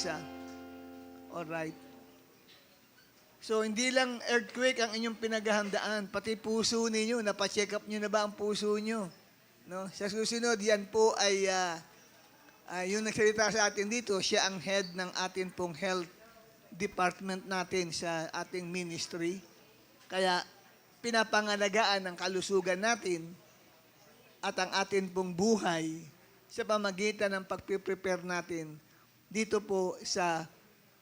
isa. Alright. So, hindi lang earthquake ang inyong pinaghahandaan, pati puso ninyo, napacheck up nyo na ba ang puso nyo? No? Sa susunod, yan po ay yung nagsalita sa atin dito, siya ang head ng atin pong health department natin sa ating ministry. Kaya, pinapangalagaan ang kalusugan natin at ang atin pong buhay sa pamagitan ng pagpiprepare natin dito po sa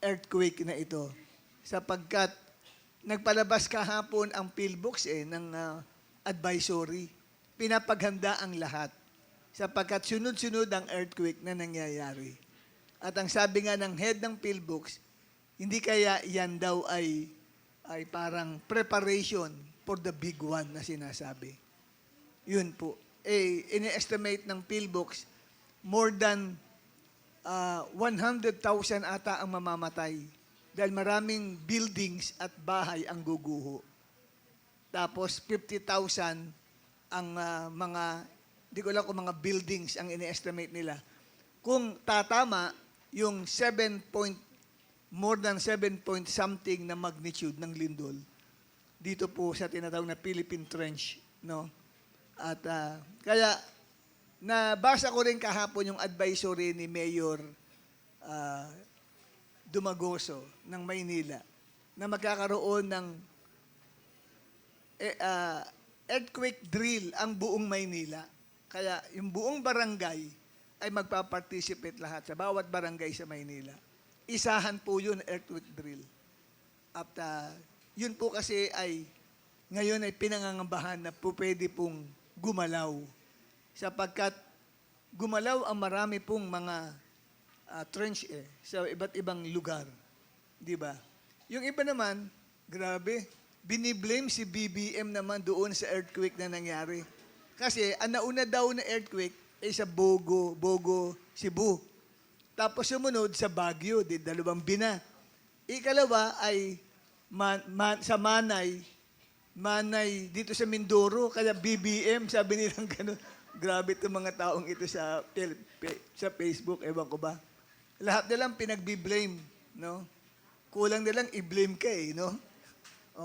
earthquake na ito. Sapagkat nagpalabas kahapon ang PhilBooks ng advisory. Pinapaghanda ang lahat. Sapagkat sunod-sunod ang earthquake na nangyayari. At ang sabi nga ng head ng PhilBooks, hindi kaya yan daw ay parang preparation for the big one na sinasabi. Yun po. Ini-estimate ng PhilBooks, more than 100,000 ata ang mamamatay dahil maraming buildings at bahay ang guguho. Tapos 50,000 ang mga, di ko lang kung mga buildings ang ini-estimate nila. Kung tatama, yung more than 7 point something na magnitude ng lindol, dito po sa tinatawag na Philippine Trench. No? At kaya, nabasa ko rin kahapon yung advisory ni Mayor Dumagoso ng Maynila na magkakaroon ng earthquake drill ang buong Maynila. Kaya yung buong barangay ay magpa-participate lahat sa bawat barangay sa Maynila. Isahan po yun, earthquake drill. At yun po kasi ay ngayon ay pinangangambahan na po pwede pong gumalaw. Sapagkat gumalaw ang marami pong mga trench sa iba't ibang lugar. Di ba? Yung iba naman, grabe, biniblame si BBM naman doon sa earthquake na nangyari. Kasi ang nauna daw na earthquake ay sa Bogo, Cebu. Tapos sumunod sa Baguio, dalawang bina. Ikalawa ay sa Manay dito sa Mindoro, kaya BBM, sabi nilang gano'n. Grabe itong mga taong ito sa Facebook, ewan ko ba. Lahat nilang pinagbi-blame, no? Kulang nilang i-blame ka no?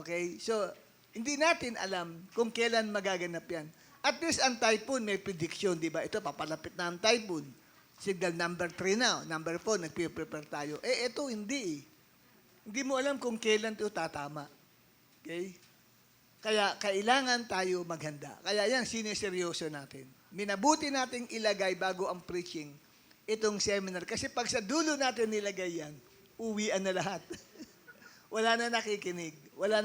Okay? So, hindi natin alam kung kailan magaganap yan. At least ang typhoon may prediction, di ba? Ito, papalapit na ang typhoon. Signal number 3 na, number 4, nagpe-prepare tayo. Ito, hindi. Hindi mo alam kung kailan ito tatama. Okay? Kaya kailangan tayo maghanda. Kaya yan, sineseryoso natin. Minabuti nating ilagay bago ang preaching itong seminar. Kasi pag sa dulo natin nilagay yan, uwian na lahat. Wala na nakikinig. Wala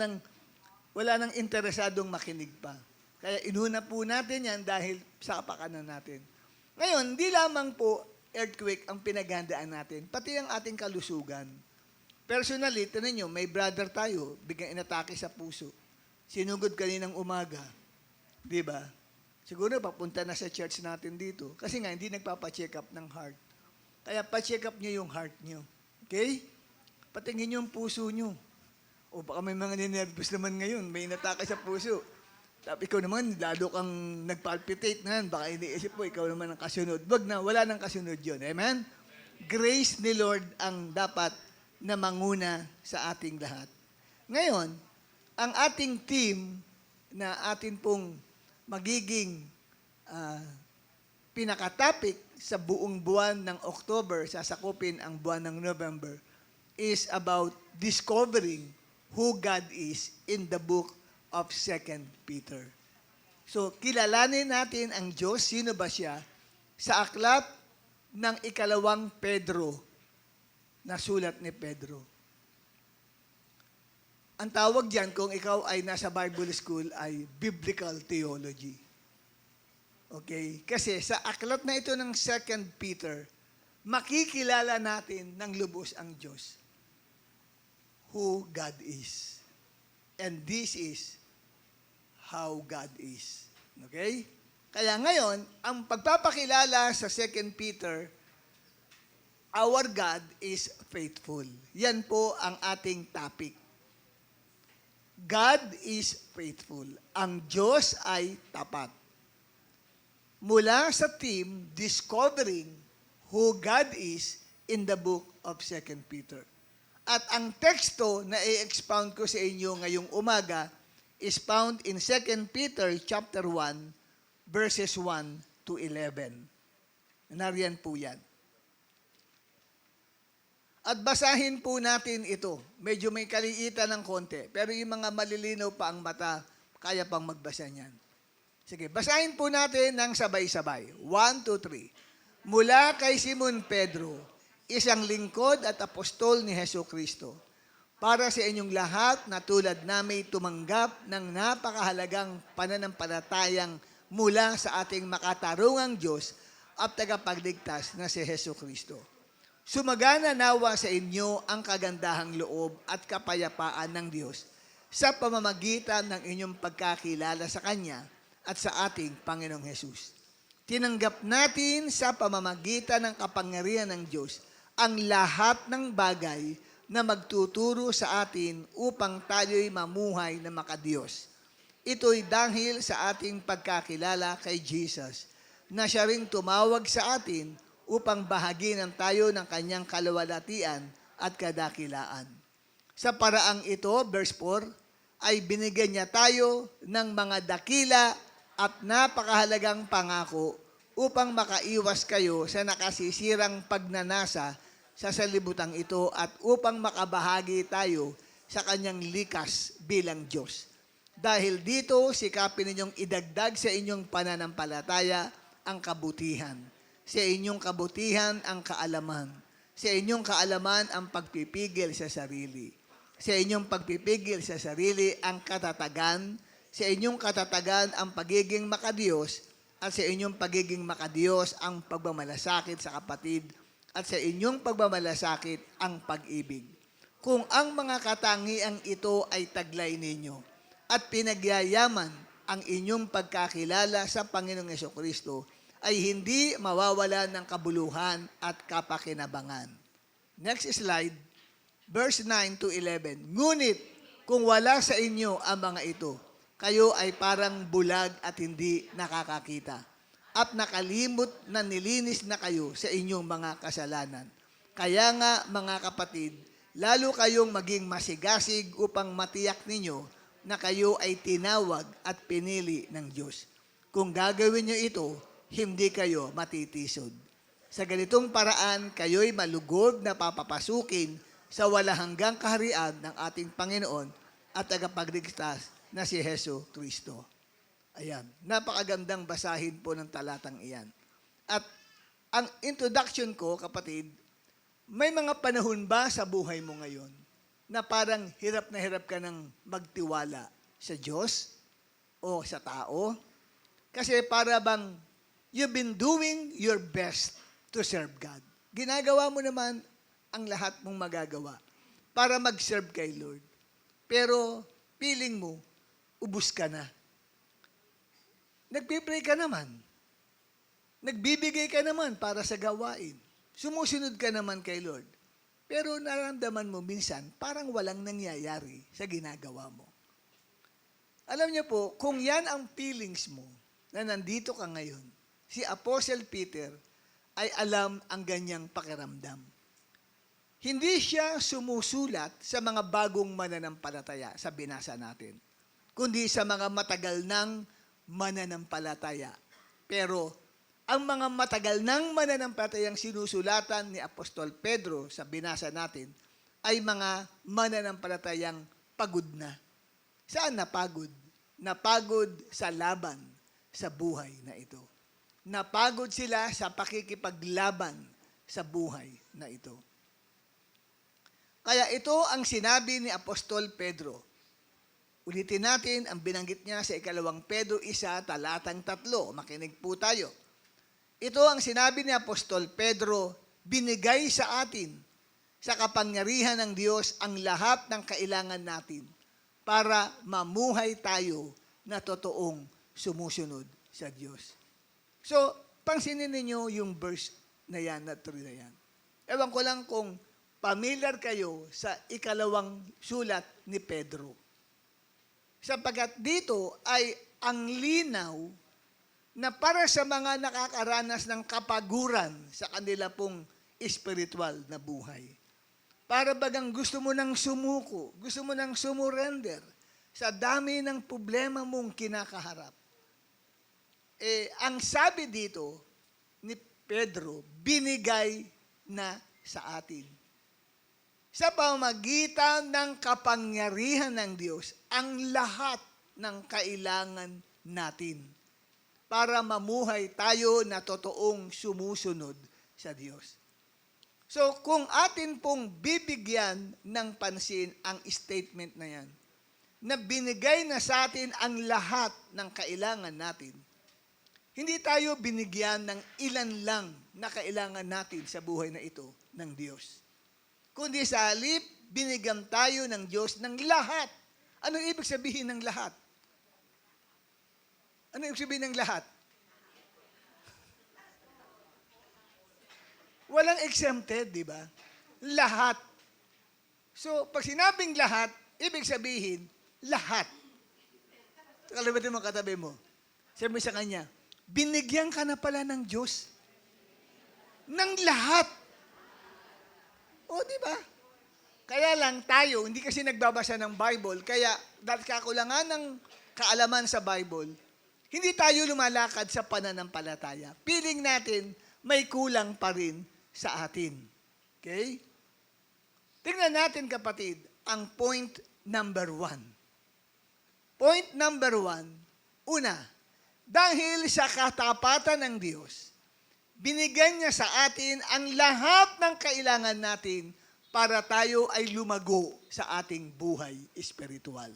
nang interesadong makinig pa. Kaya inuna po natin yan dahil sa kapakanan natin. Ngayon, hindi lamang po earthquake ang pinaghandaan natin, pati ang ating kalusugan. Personally, tinan nyo, may brother tayo, biglang inatake sa puso. Sinugod kaninang umaga. Di ba? Siguro papunta na sa church natin dito. Kasi nga, hindi nagpapacheck up ng heart. Kaya pa-check up nyo yung heart nyo. Okay? Patingin nyo yung puso nyo. O baka may mga ninervous naman ngayon, may inatake sa puso. Tapos ikaw naman, lalo kang nagpalpitate na yan. Baka iniisip mo, ikaw naman ang kasunod. Wag na, wala nang kasunod yun. Amen? Grace ni Lord ang dapat na manguna sa ating lahat. Ngayon, ang ating team na atin pong magiging pinakatopic sa buong buwan ng October, sasakupin ang buwan ng November, is about discovering who God is in the book of 2 Peter. So, kilalanin natin ang Diyos, sino ba siya, sa aklat ng ikalawang Pedro, na sulat ni Pedro. Ang tawag diyan kung ikaw ay nasa Bible school ay biblical theology. Okay? Kasi sa aklat na ito ng 2 Peter, makikilala natin ng lubos ang Diyos. Who God is. And this is how God is. Okay? Kaya ngayon, ang pagpapakilala sa 2 Peter, our God is faithful. Yan po ang ating topic. God is faithful. Ang Diyos ay tapat. Mula sa team, discovering who God is in the book of 2 Peter. At ang teksto na i-expound ko sa inyo ngayong umaga is found in 2 Peter chapter 1, verses 1 to 11. Nariyan po yan. At basahin po natin ito. Medyo may kaliitan ng konti, pero yung mga malilinaw pa ang mata, kaya pang magbasa niyan. Sige, basahin po natin ng sabay-sabay. 1, 2, 3. Mula kay Simon Pedro, isang lingkod at apostol ni Hesus Kristo, para sa inyong lahat na tulad namin tumanggap ng napakahalagang pananampalatayang mula sa ating makatarungang Diyos at tagapagligtas na si Hesus Kristo. Sumagana nawa sa inyo ang kagandahang loob at kapayapaan ng Diyos sa pamamagitan ng inyong pagkakilala sa Kanya at sa ating Panginoong Hesus. Tinanggap natin sa pamamagitan ng kapangyarihan ng Diyos ang lahat ng bagay na magtuturo sa atin upang tayo'y mamuhay na makadiyos. Ito'y dahil sa ating pagkakilala kay Jesus, na siya ring tumawag sa atin upang bahaginan tayo ng kanyang kaluwalhatian at kadakilaan. Sa paraang ito, verse 4, ay binigyan niya tayo ng mga dakila at napakahalagang pangako upang makaiwas kayo sa nakasisirang pagnanasa sa salibutang ito at upang makabahagi tayo sa kanyang likas bilang Diyos. Dahil dito, sikapin ninyong idagdag sa inyong pananampalataya ang kabutihan. Sa inyong kabutihan ang kaalaman. Sa inyong kaalaman ang pagpipigil sa sarili. Sa inyong pagpipigil sa sarili ang katatagan. Sa inyong katatagan ang pagiging makadiyos. At sa inyong pagiging makadiyos ang pagmamalasakit sa kapatid. At sa inyong pagmamalasakit ang pag-ibig. Kung ang mga katangiang ito ay taglay ninyo at pinagyayaman ang inyong pagkakilala sa Panginoong Jesucristo, ay hindi mawawala ng kabuluhan at kapakinabangan. Next slide, verse 9 to 11. Ngunit kung wala sa inyo ang mga ito, kayo ay parang bulag at hindi nakakakita. At nakalimot na nilinis na kayo sa inyong mga kasalanan. Kaya nga mga kapatid, lalo kayong maging masigasig upang matiyak ninyo na kayo ay tinawag at pinili ng Diyos. Kung gagawin nyo ito, hindi kayo matitisod. Sa ganitong paraan, kayo'y malugod na papapasukin sa wala hanggang kaharian ng ating Panginoon at tagapagligtas na si Hesus Kristo. Ayan, napakagandang basahin po ng talatang iyan. At ang introduction ko, kapatid, may mga panahon ba sa buhay mo ngayon na parang hirap na hirap ka ng magtiwala sa Diyos o sa tao? Kasi para bang you've been doing your best to serve God. Ginagawa mo naman ang lahat mong magagawa para mag-serve kay Lord. Pero feeling mo, ubus ka na. Nagpipray ka naman. Nagbibigay ka naman para sa gawain. Sumusunod ka naman kay Lord. Pero nararamdaman mo minsan, parang walang nangyayari sa ginagawa mo. Alam niyo po, kung yan ang feelings mo, na nandito ka ngayon, si Apostle Peter ay alam ang ganyang pakiramdam. Hindi siya sumusulat sa mga bagong mananampalataya sa binasa natin, kundi sa mga matagal ng mananampalataya. Pero ang mga matagal ng mananampalatayang sinusulatan ni Apostol Pedro sa binasa natin ay mga mananampalatayang pagod na. Saan napagod? Napagod sa laban sa buhay na ito. Napagod sila sa pakikipaglaban sa buhay na ito. Kaya ito ang sinabi ni Apostol Pedro. Ulitin natin ang binanggit niya sa 2 Pedro 1, talatang 3. Makinig po tayo. Ito ang sinabi ni Apostol Pedro, binigay sa atin sa kapangyarihan ng Diyos ang lahat ng kailangan natin para mamuhay tayo na totoong sumusunod sa Diyos. So, pansinin ninyo yung verse na yan, na 3 na yan. Ewan ko lang kung familiar kayo sa 2 sulat ni Pedro. Sapagkat dito ay ang linaw na para sa mga nakakaranas ng kapaguran sa kanila pong spiritual na buhay. Para bagang gusto mo nang sumuko, gusto mo nang sumurrender sa dami ng problema mong kinakaharap. Ang sabi dito ni Pedro, binigay na sa atin. Sa pamagitan ng kapangyarihan ng Diyos, ang lahat ng kailangan natin para mamuhay tayo na totoong sumusunod sa Diyos. So, kung atin pong bibigyan ng pansin ang statement na yan, na binigay na sa atin ang lahat ng kailangan natin, hindi tayo binigyan ng ilan lang na kailangan natin sa buhay na ito ng Diyos. Kundi sa halip, binigyan tayo ng Diyos ng lahat. Anong ibig sabihin ng lahat? Ano ibig sabihin ng lahat? Walang exempted, di ba? Lahat. So, pag sinabing lahat, ibig sabihin, lahat. Kalimutin mo katabi mo. Sabi mo sa kanya, binigyan ka na pala ng Diyos ng lahat. O, di ba? Kaya lang tayo, hindi kasi nagbabasa ng Bible, kaya dahil kakulangan ng kaalaman sa Bible, hindi tayo lumalakad sa pananampalataya. Piling natin, may kulang pa rin sa atin. Okay? Tingnan natin, kapatid, ang point number 1. Point number 1, una, dahil sa katapatan ng Diyos, binigyan niya sa atin ang lahat ng kailangan natin para tayo ay lumago sa ating buhay espiritual.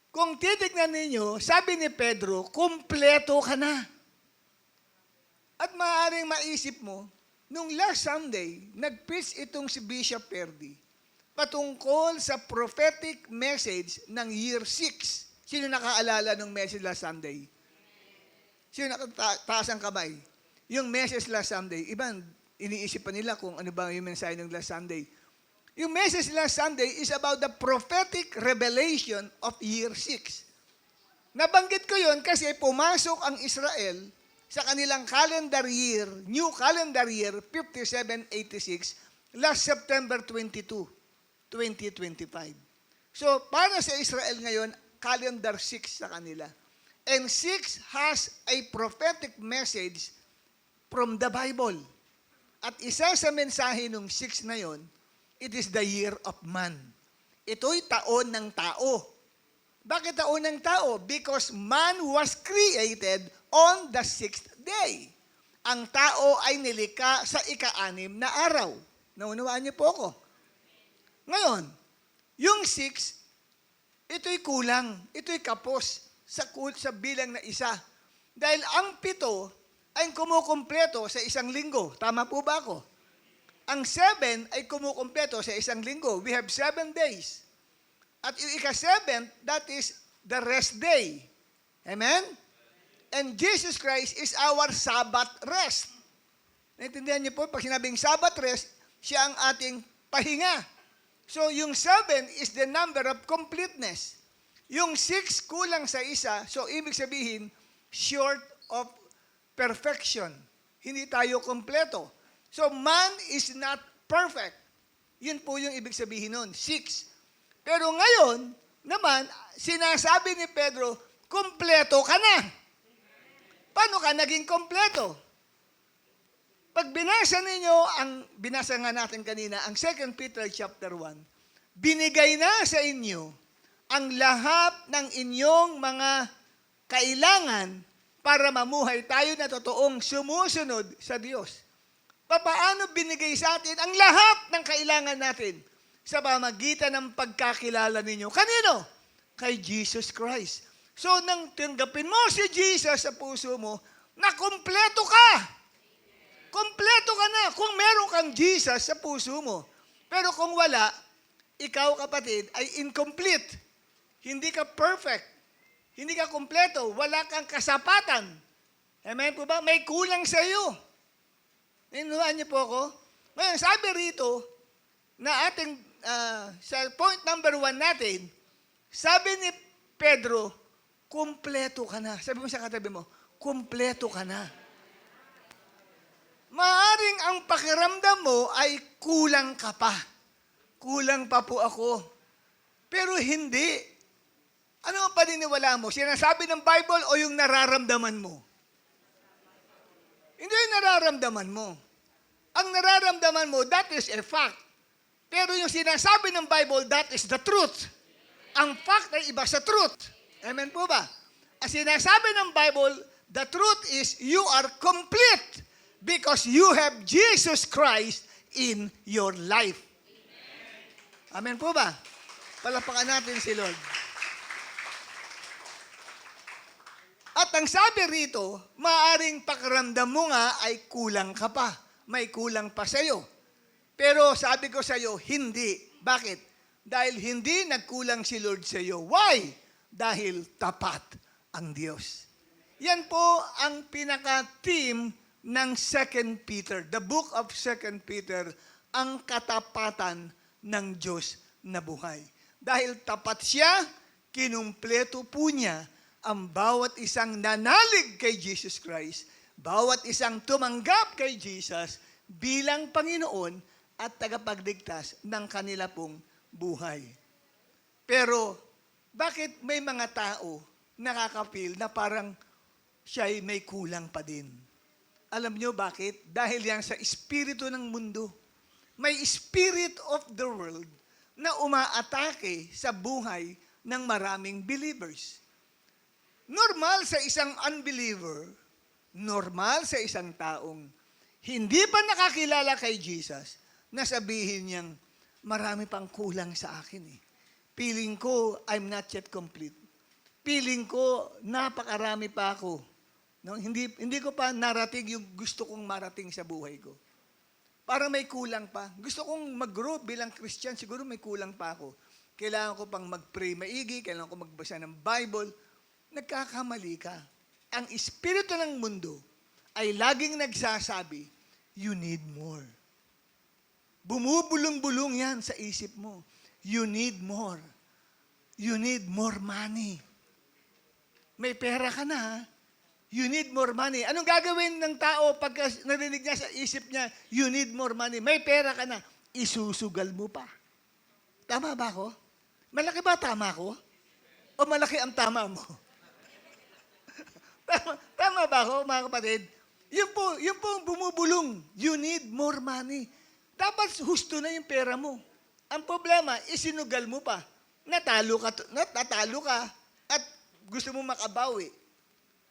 Kung titignan ninyo, sabi ni Pedro, kumpleto ka na. At maaaring maisip mo, nung last Sunday, nag-preach itong si Bishop Perdi patungkol sa prophetic message ng year 6. Sino nakaalala ng message last Sunday? Sino nakataas ang kamay? Yung message last Sunday, ibang iniisip pa nila kung ano ba yung mensahe ng last Sunday. Yung message last Sunday is about the prophetic revelation of year 6. Nabanggit ko yon kasi pumasok ang Israel sa kanilang calendar year, new calendar year, 5786, last September 22, 2025. So, para sa Israel ngayon, calendar 6 sa kanila. And 6 has a prophetic message from the Bible. At isa sa mensahe ng 6 na yon, it is the year of man. Ito'y taon ng tao. Bakit taon ng tao? Because man was created on the 6th day. Ang tao ay nilikha sa ika-6 na araw. Naunawaan niyo po ako. Ngayon, yung 6, ito'y kulang. Ito'y kapos sa bilang na isa. Dahil ang 7 ay kumukumpleto sa isang linggo. Tama po ba ako? Ang 7 ay kumukumpleto sa isang linggo. We have 7 days. At yung ika-7, that is the rest day. Amen? And Jesus Christ is our Sabbath rest. Naintindihan niyo po, pag sinabing Sabbath rest, siya ang ating pahinga. So, yung 7 is the number of completeness. Yung 6 kulang sa isa, so ibig sabihin, short of perfection. Hindi tayo kompleto. So, man is not perfect. Yun po yung ibig sabihin nun, 6. Pero ngayon, naman, sinasabi ni Pedro, kompleto ka na. Paano ka naging kompleto? Pag binasa ninyo, binasa nga natin kanina, ang 2 Peter chapter 1, binigay na sa inyo ang lahat ng inyong mga kailangan para mamuhay tayo na totoong sumusunod sa Diyos. Paano binigay sa atin ang lahat ng kailangan natin sa pamagitan ng pagkakilala ninyo? Kanino? Kay Jesus Christ. So, nang tanggapin mo si Jesus sa puso mo, na kumpleto ka. Kumpleto ka na kung meron kang Jesus sa puso mo. Pero kung wala, ikaw, kapatid, ay incomplete. Hindi ka perfect. Hindi ka kumpleto. Wala kang kasapatan. Amen po ba? May kulang sa iyo. Nainunaan niyo po ako? Ngayon, sabi rito, na ating, sa point number 1 natin, sabi ni Pedro, kumpleto ka na. Sabi mo sa katabi mo, kumpleto ka na. Maaring ang pakiramdam mo ay kulang ka pa. Kulang pa po ako. Pero hindi. Ano ang paniniwala mo? Sinasabi ng Bible o yung nararamdaman mo? Hindi yung nararamdaman mo. Ang nararamdaman mo, that is a fact. Pero yung sinasabi ng Bible, that is the truth. Ang fact ay iba sa truth. Amen po ba? Ang sinasabi ng Bible, the truth is you are complete because you have Jesus Christ in your life. Amen po ba? Palapakan natin si Lord. At ang sabi rito, maaring pakiramdam mo nga ay kulang ka pa. May kulang pa sa'yo. Pero sabi ko sa'yo, hindi. Bakit? Dahil hindi nagkulang si Lord sa'yo. Why? Dahil tapat ang Diyos. Yan po ang pinaka-theme ng 2 Peter. The book of 2 Peter, ang katapatan ng Diyos na buhay. Dahil tapat siya, kinumpleto po niya ang bawat isang nanalig kay Jesus Christ, bawat isang tumanggap kay Jesus bilang Panginoon at tagapagligtas ng kanila pong buhay. Pero, bakit may mga tao nakaka-feel na parang siya'y may kulang pa din? Alam niyo bakit? Dahil yan sa espiritu ng mundo. May spirit of the world na umaatake sa buhay ng maraming believers. Normal sa isang unbeliever, normal sa isang taong hindi pa nakakilala kay Jesus, na sabihin niyang, marami pang kulang sa akin eh. Feeling ko, I'm not yet complete. Feeling ko, napakarami pa ako. No? Hindi ko pa narating yung gusto kong marating sa buhay ko. Parang may kulang pa. Gusto kong mag-grow bilang Christian, siguro may kulang pa ako. Kailangan ko pang mag-pray maigi, kailangan ko magbasa ng Bible. Nagkakamali ka. Ang espiritu ng mundo ay laging nagsasabi, you need more. Bumubulong-bulong yan sa isip mo. You need more. You need more money. May pera ka na, ha? You need more money. Anong gagawin ng tao pagka narinig niya sa isip niya, you need more money? May pera ka na. Isusugal mo pa. Tama ba ako? Malaki ba tama ko? O malaki ang tama mo? Tama ba ako, mga kapatid? Yun po ang bumubulong. You need more money. Dapat husto na yung pera mo. Ang problema, isinugal mo pa. Natalo ka at gusto mo makabawi.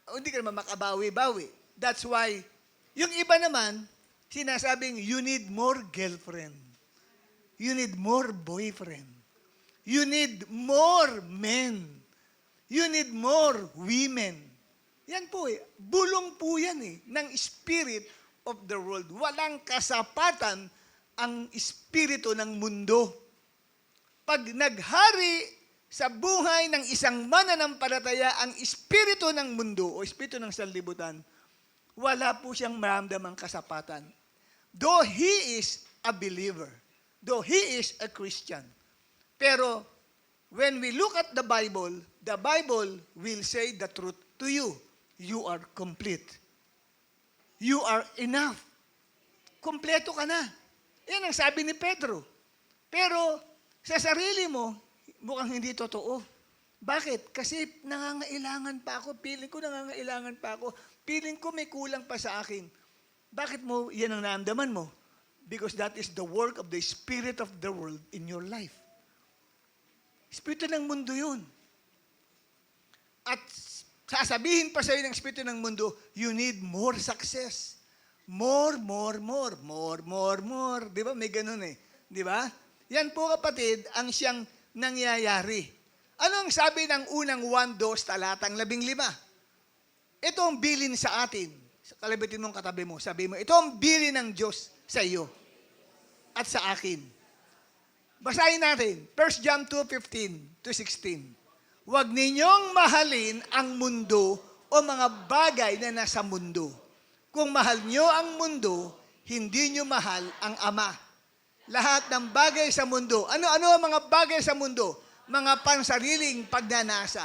O hindi ka naman makabawi-bawi. That's why, yung iba naman, sinasabing, you need more girlfriend. You need more boyfriend. You need more men. You need more women. Yan po eh. Bulong po yan eh, ng spirit of the world. Walang kasapatan ang espiritu ng mundo. Pag naghari sa buhay ng isang mananampalataya ang espiritu ng mundo o espiritu ng sanlibutan, wala po siyang maramdamang kasapatan. Though he is a believer, though he is a Christian. Pero when we look at the Bible will say the truth to you. You are complete. You are enough. Kompleto ka na. Yan ang sabi ni Pedro. Pero sa sarili mo, mukhang hindi totoo. Bakit? Kasi nangangailangan pa ako. Feeling ko nangangailangan pa ako. Feeling ko may kulang pa sa akin. Bakit mo yan ang naramdaman mo? Because that is the work of the spirit of the world in your life. Espiritu ng mundo yun. At sasabihin pa sa'yo ng espiritu ng mundo, you need more success. More. Di ba? May ganun eh. Di ba? Yan po kapatid, ang siyang nangyayari. Ano ang sabi ng unang 1-2 talatang 15? Ito ang bilin sa atin. Kalabitin mong katabi mo. Sabi mo, ito ang bilin ng Diyos sa iyo at sa akin. Basahin natin. 1 John 2:15-16. Huwag ninyong mahalin ang mundo o mga bagay na nasa mundo. Kung mahal nyo ang mundo, hindi nyo mahal ang Ama. Lahat ng bagay sa mundo. Ano ang mga bagay sa mundo? Mga pansariling pagnanasa.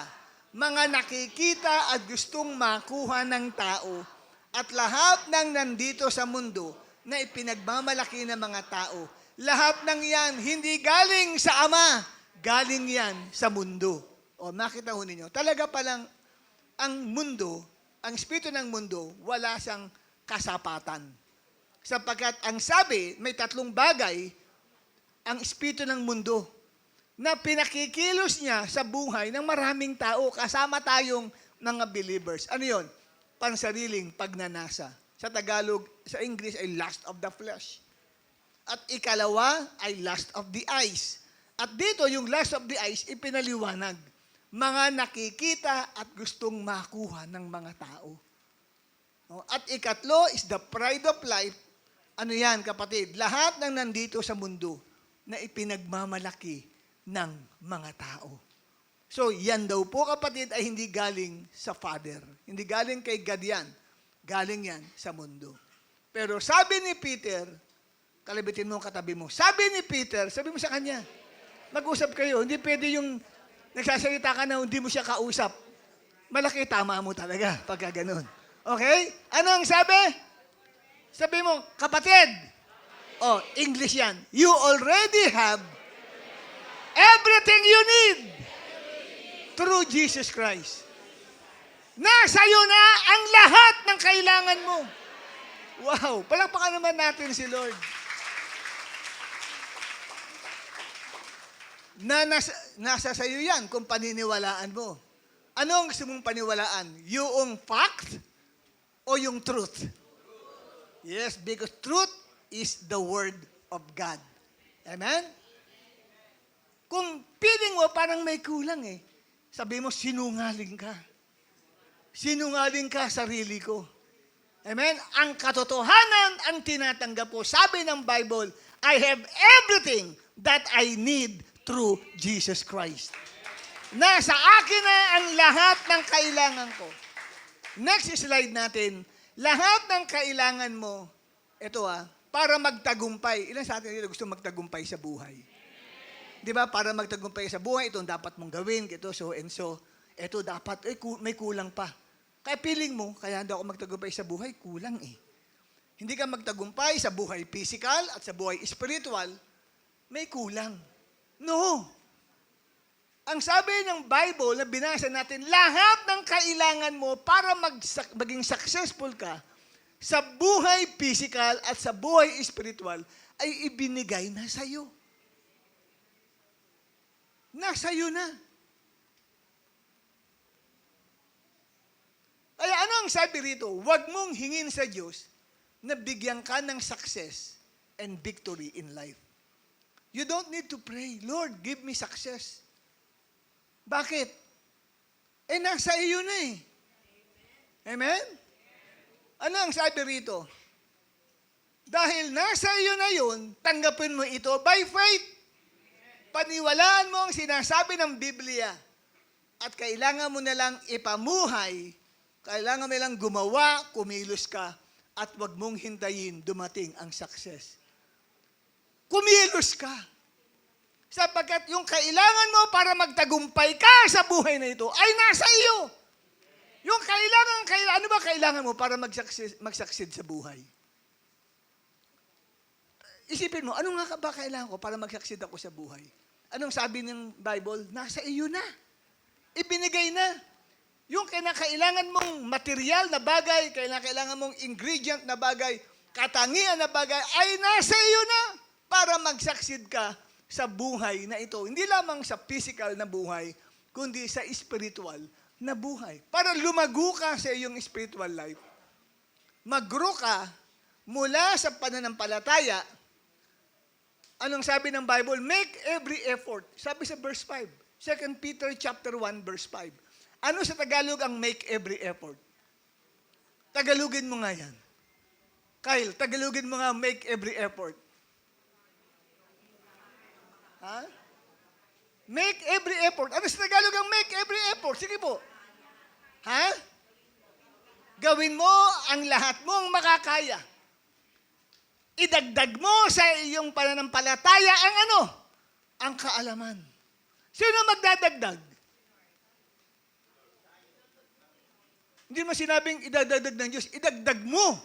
Mga nakikita at gustong makuha ng tao at lahat ng nandito sa mundo na ipinagmamalaki ng mga tao. Lahat ng yan, hindi galing sa Ama, galing yan sa mundo. O, makita ho ninyo, talaga palang ang mundo, ang espiritu ng mundo, wala siyang kasapatan. Sapagkat ang sabi, may tatlong bagay, ang espiritu ng mundo, na pinakikilos niya sa buhay ng maraming tao, kasama tayong mga believers. Ano yon? Pansariling pagnanasa. Sa Tagalog, sa English ay lust of the flesh. At ikalawa ay lust of the eyes. At dito, yung lust of the eyes, ipinaliwanag. Mga nakikita at gustong makuha ng mga tao. At ikatlo is the pride of life. Ano yan, kapatid? Lahat ng nandito sa mundo na ipinagmamalaki ng mga tao. So, yan daw po, kapatid, ay hindi galing sa Father. Hindi galing kay God yan. Galing yan sa mundo. Pero sabi ni Peter, kalabitin mo ang katabi mo, sabi ni Peter, sabi mo sa kanya, mag-usap kayo, hindi pwede yung nagsasalita ka na hindi mo siya kausap. Malaki tama mo talaga pagka ganun. Okay? Ano ang sabi? Sabi mo, kapatid. Oh, English yan. You already have everything you need through Jesus Christ. Nasa iyo na ang lahat ng kailangan mo. Wow! Palakpakan naman natin si Lord. Nasa sa iyo yan kung paniniwalaan mo. Ano ang gusto mong paniwalaan? Yung fact o yung truth? Yes, because truth is the word of God. Amen? Kung feeling mo parang may kulang sabi mo, sinungaling ka. Sinungaling ka, sarili ko. Amen? Ang katotohanan ang tinatanggap ko. Sabi ng Bible, I have everything that I need through Jesus Christ. Nasa akin na ang lahat ng kailangan ko. Next slide natin. Lahat ng kailangan mo, ito para magtagumpay. Ilan sa atin dito gusto magtagumpay sa buhay? Di ba? Para magtagumpay sa buhay, ito ang dapat mong gawin, ito, so and so. Ito dapat, may kulang pa. Kaya feeling mo, kaya hindi ako magtagumpay sa buhay, kulang Hindi ka magtagumpay sa buhay physical at sa buhay spiritual, may kulang. No. Ang sabi ng Bible na binasa natin, lahat ng kailangan mo para maging successful ka sa buhay physical at sa buhay spiritual ay ibinigay na sa iyo. Nasa iyo na. Kaya ano ang sabi rito? Huwag mong hingin sa Diyos na bigyan ka ng success and victory in life. You don't need to pray, Lord, give me success. Bakit? Nasa iyo na Amen? Ano ang sabi rito? Dahil nasa iyo na yun, tanggapin mo ito by faith. Paniwalaan mo ang sinasabi ng Biblia at kailangan mo na lang ipamuhay, kailangan mo lang gumawa, kumilos ka, at wag mong hintayin dumating ang success. Kumilos ka. Sapagkat yung kailangan mo para magtagumpay ka sa buhay na ito ay nasa iyo. Yung ano ba kailangan mo para mag-succeed sa buhay? Isipin mo, ano nga ba kailangan ko para mag-succeed ako sa buhay? Anong sabi ng Bible? Nasa iyo na. Ibinigay na. Yung kailangan mong material na bagay, kailangan mong ingredient na bagay, katangian na bagay, ay nasa iyo na para mag-succeed ka sa buhay na ito. Hindi lamang sa physical na buhay, kundi sa spiritual na buhay. Para lumago ka sa iyong spiritual life. Mag-grow ka mula sa pananampalataya. Anong sabi ng Bible? Make every effort. Sabi sa verse 5. 2 Peter chapter 1 verse 5. Ano sa Tagalog ang make every effort? Tagalogin mo nga yan. Kyle, Tagalogin mo nga make every effort. Ha? Make every effort. Ano sa Tagalog ang make every effort? Sige po. Ha? Gawin mo ang lahat mong makakaya. Idagdag mo sa iyong pananampalataya ang ano? Ang kaalaman. Sino magdadagdag? Hindi mo sinabing idadagdag ng Diyos, idagdag mo.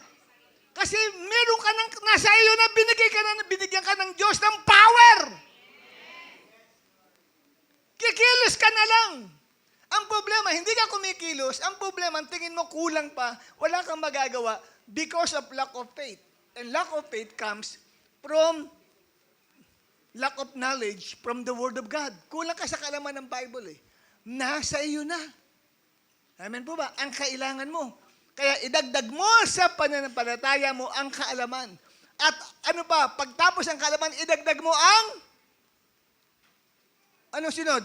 Kasi meron ka ng, nasa iyo na binigyan ka ng Diyos ng power. Kikilos ka na lang. Ang problema, hindi ka kumikilos. Ang problema, tingin mo kulang pa, wala kang magagawa because of lack of faith. And lack of faith comes from lack of knowledge from the Word of God. Kulang ka sa kaalaman ng Bible eh. Nasa iyo na. Amen po ba? Ang kailangan mo. Kaya idagdag mo sa pananampalataya mo ang kaalaman. At ano pa, pagtapos ang kaalaman, idagdag mo ang anong sunod?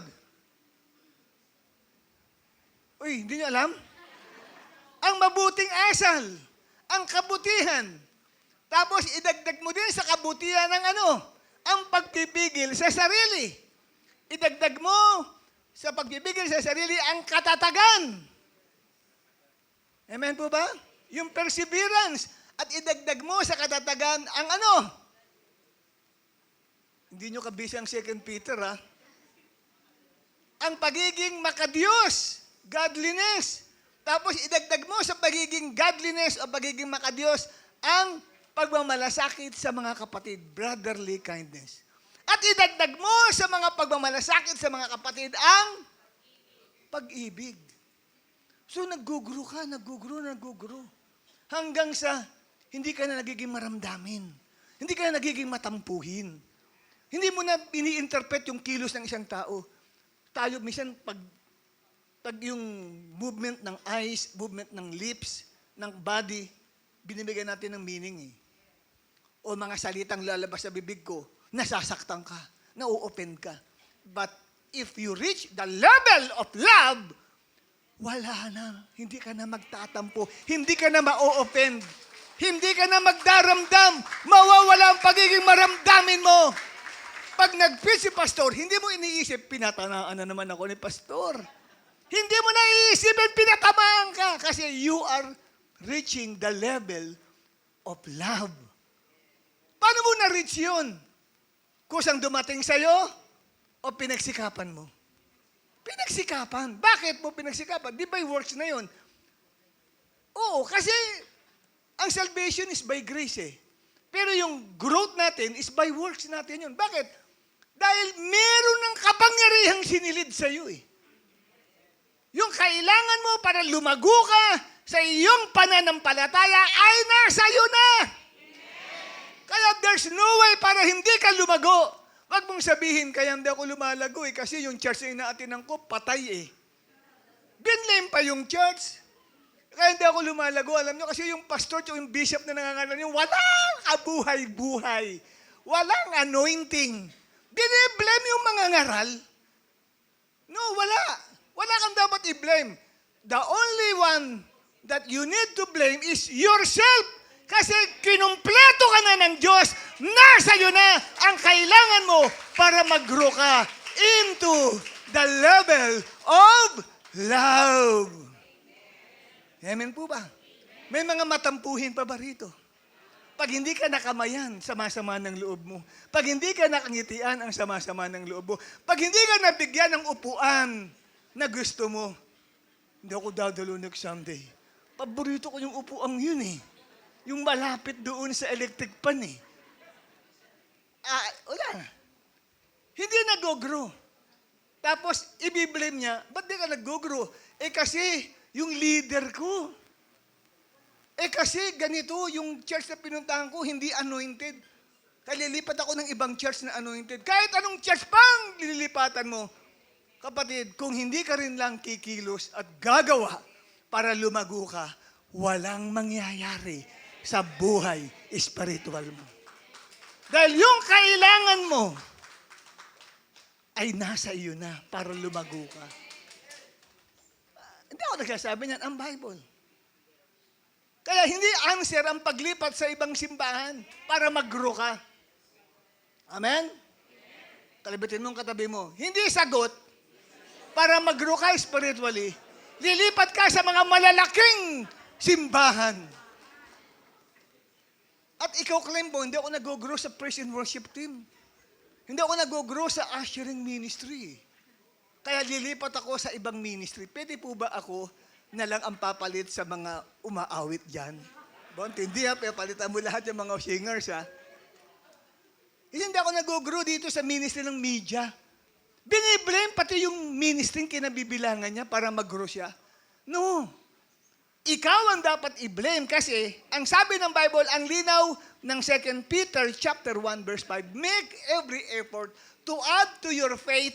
Uy, hindi niyo alam? Ang mabuting asal, ang kabutihan. Tapos idagdag mo din sa kabutihan ng ano? Ang pagpipigil sa sarili. Idagdag mo sa pagpipigil sa sarili ang katatagan. Amen po ba? Yung perseverance. At idagdag mo sa katatagan ang ano? Hindi nyo kabisa ang 2 Peter, ha? Ang pagiging makadiyos, godliness. Tapos idagdag mo sa pagiging godliness o pagiging makadiyos ang pagmamalasakit sa mga kapatid, brotherly kindness. At idagdag mo sa mga pagmamalasakit sa mga kapatid ang pag-ibig. So nag-grow ka, nag-grow. Hanggang sa hindi ka na nagiging maramdamin. Hindi ka na nagiging matampuhin. Hindi mo na ini-interpret yung kilos ng isang tao. Tayo, minsan, pag yung movement ng eyes, movement ng lips, ng body, binibigyan natin ng meaning eh. O mga salitang lalabas sa bibig ko, nasasaktan ka, na-o-offend ka. But if you reach the level of love, wala na. Hindi ka na magtatampo. Hindi ka na ma-o-offend. Hindi ka na magdaramdam. Mawawala ang pagiging maramdamin mo. Pag nag-preach si pastor, hindi mo iniisip, pinatanaan na naman ako ni pastor. Hindi mo na iisipin, pinatamaan ka. Kasi you are reaching the level of love. Paano mo na-reach yun? Kusang dumating sa'yo o pinagsikapan mo? Pinagsikapan. Bakit mo pinagsikapan? Di ba yung works na yun? Oo, kasi ang salvation is by grace eh. Pero yung growth natin is by works natin yun. Bakit? Dahil meron ng kapangyarihang sinilid sa iyo eh. Yung kailangan mo para lumago ka sa iyong pananampalataya ay nasa iyo na. Kaya there's no way para hindi ka lumago. Wag mong sabihin, kaya hindi ako lumalago eh, kasi yung church na inaatinan ko, patay eh. Binlame pa yung church. Kaya hindi ako lumalago. Alam nyo, kasi yung pastor, yung bishop na nangangalan yung walang kabuhay-buhay. Walang anointing. Bine-blame yung mga ngaral. No, wala. Wala kang dapat i-blame. The only one that you need to blame is yourself. Kasi kinumpleto ka na ng Diyos, nasa iyo na ang kailangan mo para mag-grow ka into the level of love. Amen po ba? May mga matampuhin pa ba rito? Pag hindi ka nakamayan, sama-sama ng loob mo. Pag hindi ka nakangitian, ang sama-sama ng loob mo. Pag hindi ka nabigyan ng upuan na gusto mo, hindi ako dadalo next Sunday. Paborito ko yung upuan yun eh. Yung malapit doon sa electric pan eh. Wala. Hindi nag-grow. Tapos, i-blame niya, ba't di ka nag-grow? Eh kasi, yung leader ko. Eh kasi, ganito, yung church na pinuntahan ko, hindi anointed. Kaya lilipat ako ng ibang church na anointed. Kahit anong church pang lilipatan mo, kapatid, kung hindi ka rin lang kikilos at gagawa para lumago ka, walang mangyayari sa buhay espiritual mo. Dahil yung kailangan mo ay nasa iyo na para lumago ka. Hindi ako nagsasabi niyan, ang Bible. Kaya hindi answer ang paglipat sa ibang simbahan para mag-grow ka. Amen? Kalibitin mong katabi mo. Hindi sagot para mag-grow ka spiritually. Lilipat ka sa mga malalaking simbahan. At ikaw claim mo, hindi ako nag-grow sa praise and worship team. Hindi ako nag-grow sa ushering ministry. Kaya lilipat ako sa ibang ministry. Pwede po ba ako na lang ang papalit sa mga umaawit dyan. Hindi ha, palitan mo lahat yung mga singers ha. Hindi ako nag-grow dito sa ministry ng media. Biniblame pati yung ministry kinabibilangan niya para mag-grow siya. No. Ikaw ang dapat i-blame kasi ang sabi ng Bible, ang linaw ng 2 Peter chapter 1 verse 5, make every effort to add to your faith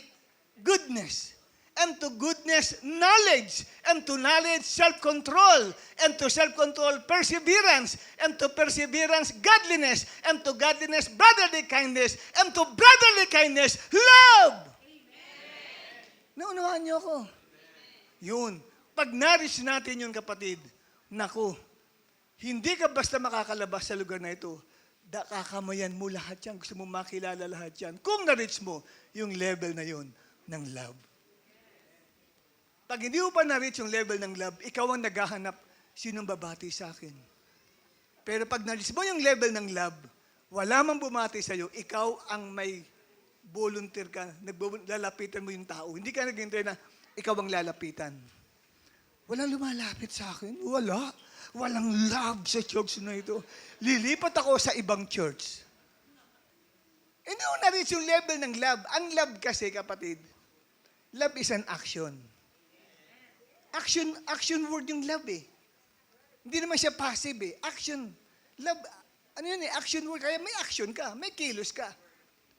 goodness, and to goodness knowledge, and to knowledge self-control, and to self-control perseverance, and to perseverance godliness, and to godliness brotherly kindness, and to brotherly kindness love. Naunawaan niyo ako? Yun. Pag na-reach natin yun, kapatid, naku, hindi ka basta makakalabas sa lugar na ito. Kakamayan mo lahat yan. Gusto mo makilala lahat yan. Kung na-reach mo yung level na yun ng love. Pag hindi mo pa na-reach yung level ng love, ikaw ang naghahanap, sinong babati sa akin? Pero pag na-reach mo yung level ng love, wala mang bumati sa'yo, ikaw ang may volunteer ka, lalapitan mo yung tao. Hindi ka naghintay na ikaw ang lalapitan. Walang lumalapit sa akin. Wala. Walang love sa church na ito. Lilipat ako sa ibang church. Hindi mo na-reach yung level ng love. Ang love kasi, kapatid, love is an action. Action word yung love eh. Hindi naman siya passive eh. Action. Love, ano yun eh, action word. Kaya may action ka, may kilos ka.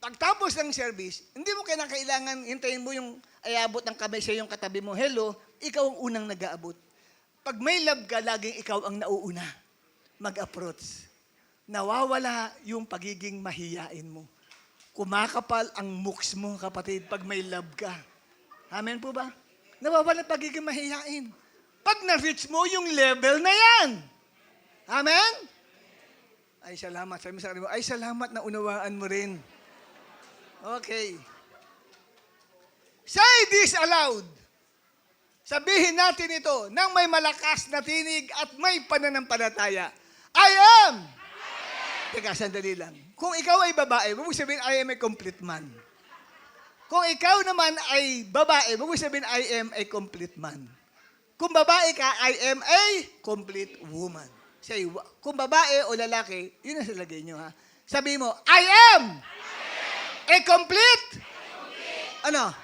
Pagtapos ng service, hindi mo kailangan hintayin mo yung ayabot ng kamay sa yung katabi mo. Hello, ikaw ang unang nag-aabot. Pag may love ka, laging ikaw ang nauuna mag-approach. Nawawala yung pagiging mahiyain mo. Kumakapal ang muks mo, kapatid, pag may love ka. Amen po ba? Nawawala pagiging mahiyain. Pag na-reach mo yung level na yan. Amen? Ay, salamat. Sabi mo sa kanila, ay, salamat na unawaan mo rin. Okay. Say this aloud. Sabihin natin ito nang may malakas na tinig at may pananampalataya. I am. Teka, sandali lang. Kung ikaw ay babae, huwag mo sabihin, I am a complete man. Kung ikaw naman ay babae, huwag mo sabihin, I am a complete man. Kung babae ka, I am a complete woman. Say, kung babae o lalaki, yun ang salagay nyo ha. Sabihin mo, I am. A complete? Ano?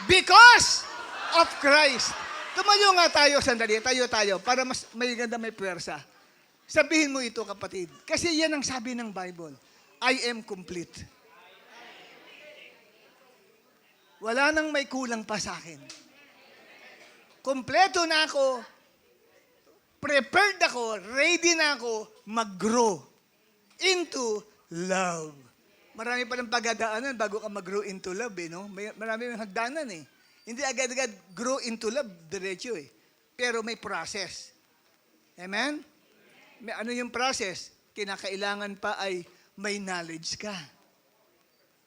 Because of Christ. Tumayo nga tayo sandali. Tayo. Para mas may ganda, may puwersa. Sabihin mo ito, kapatid. Kasi yan ang sabi ng Bible. I am complete. Wala nang may kulang pa sa akin. Kompleto na ako. Prepared ako. Ready na ako mag-grow into love. Marami pa ng pagdadaanan bago ka mag-grow into love, eh, no? Marami ng hagdanan, eh. Hindi agad-agad grow into love, diretso, eh. Pero may process. Amen? Ano yung process? Kinakailangan pa ay may knowledge ka.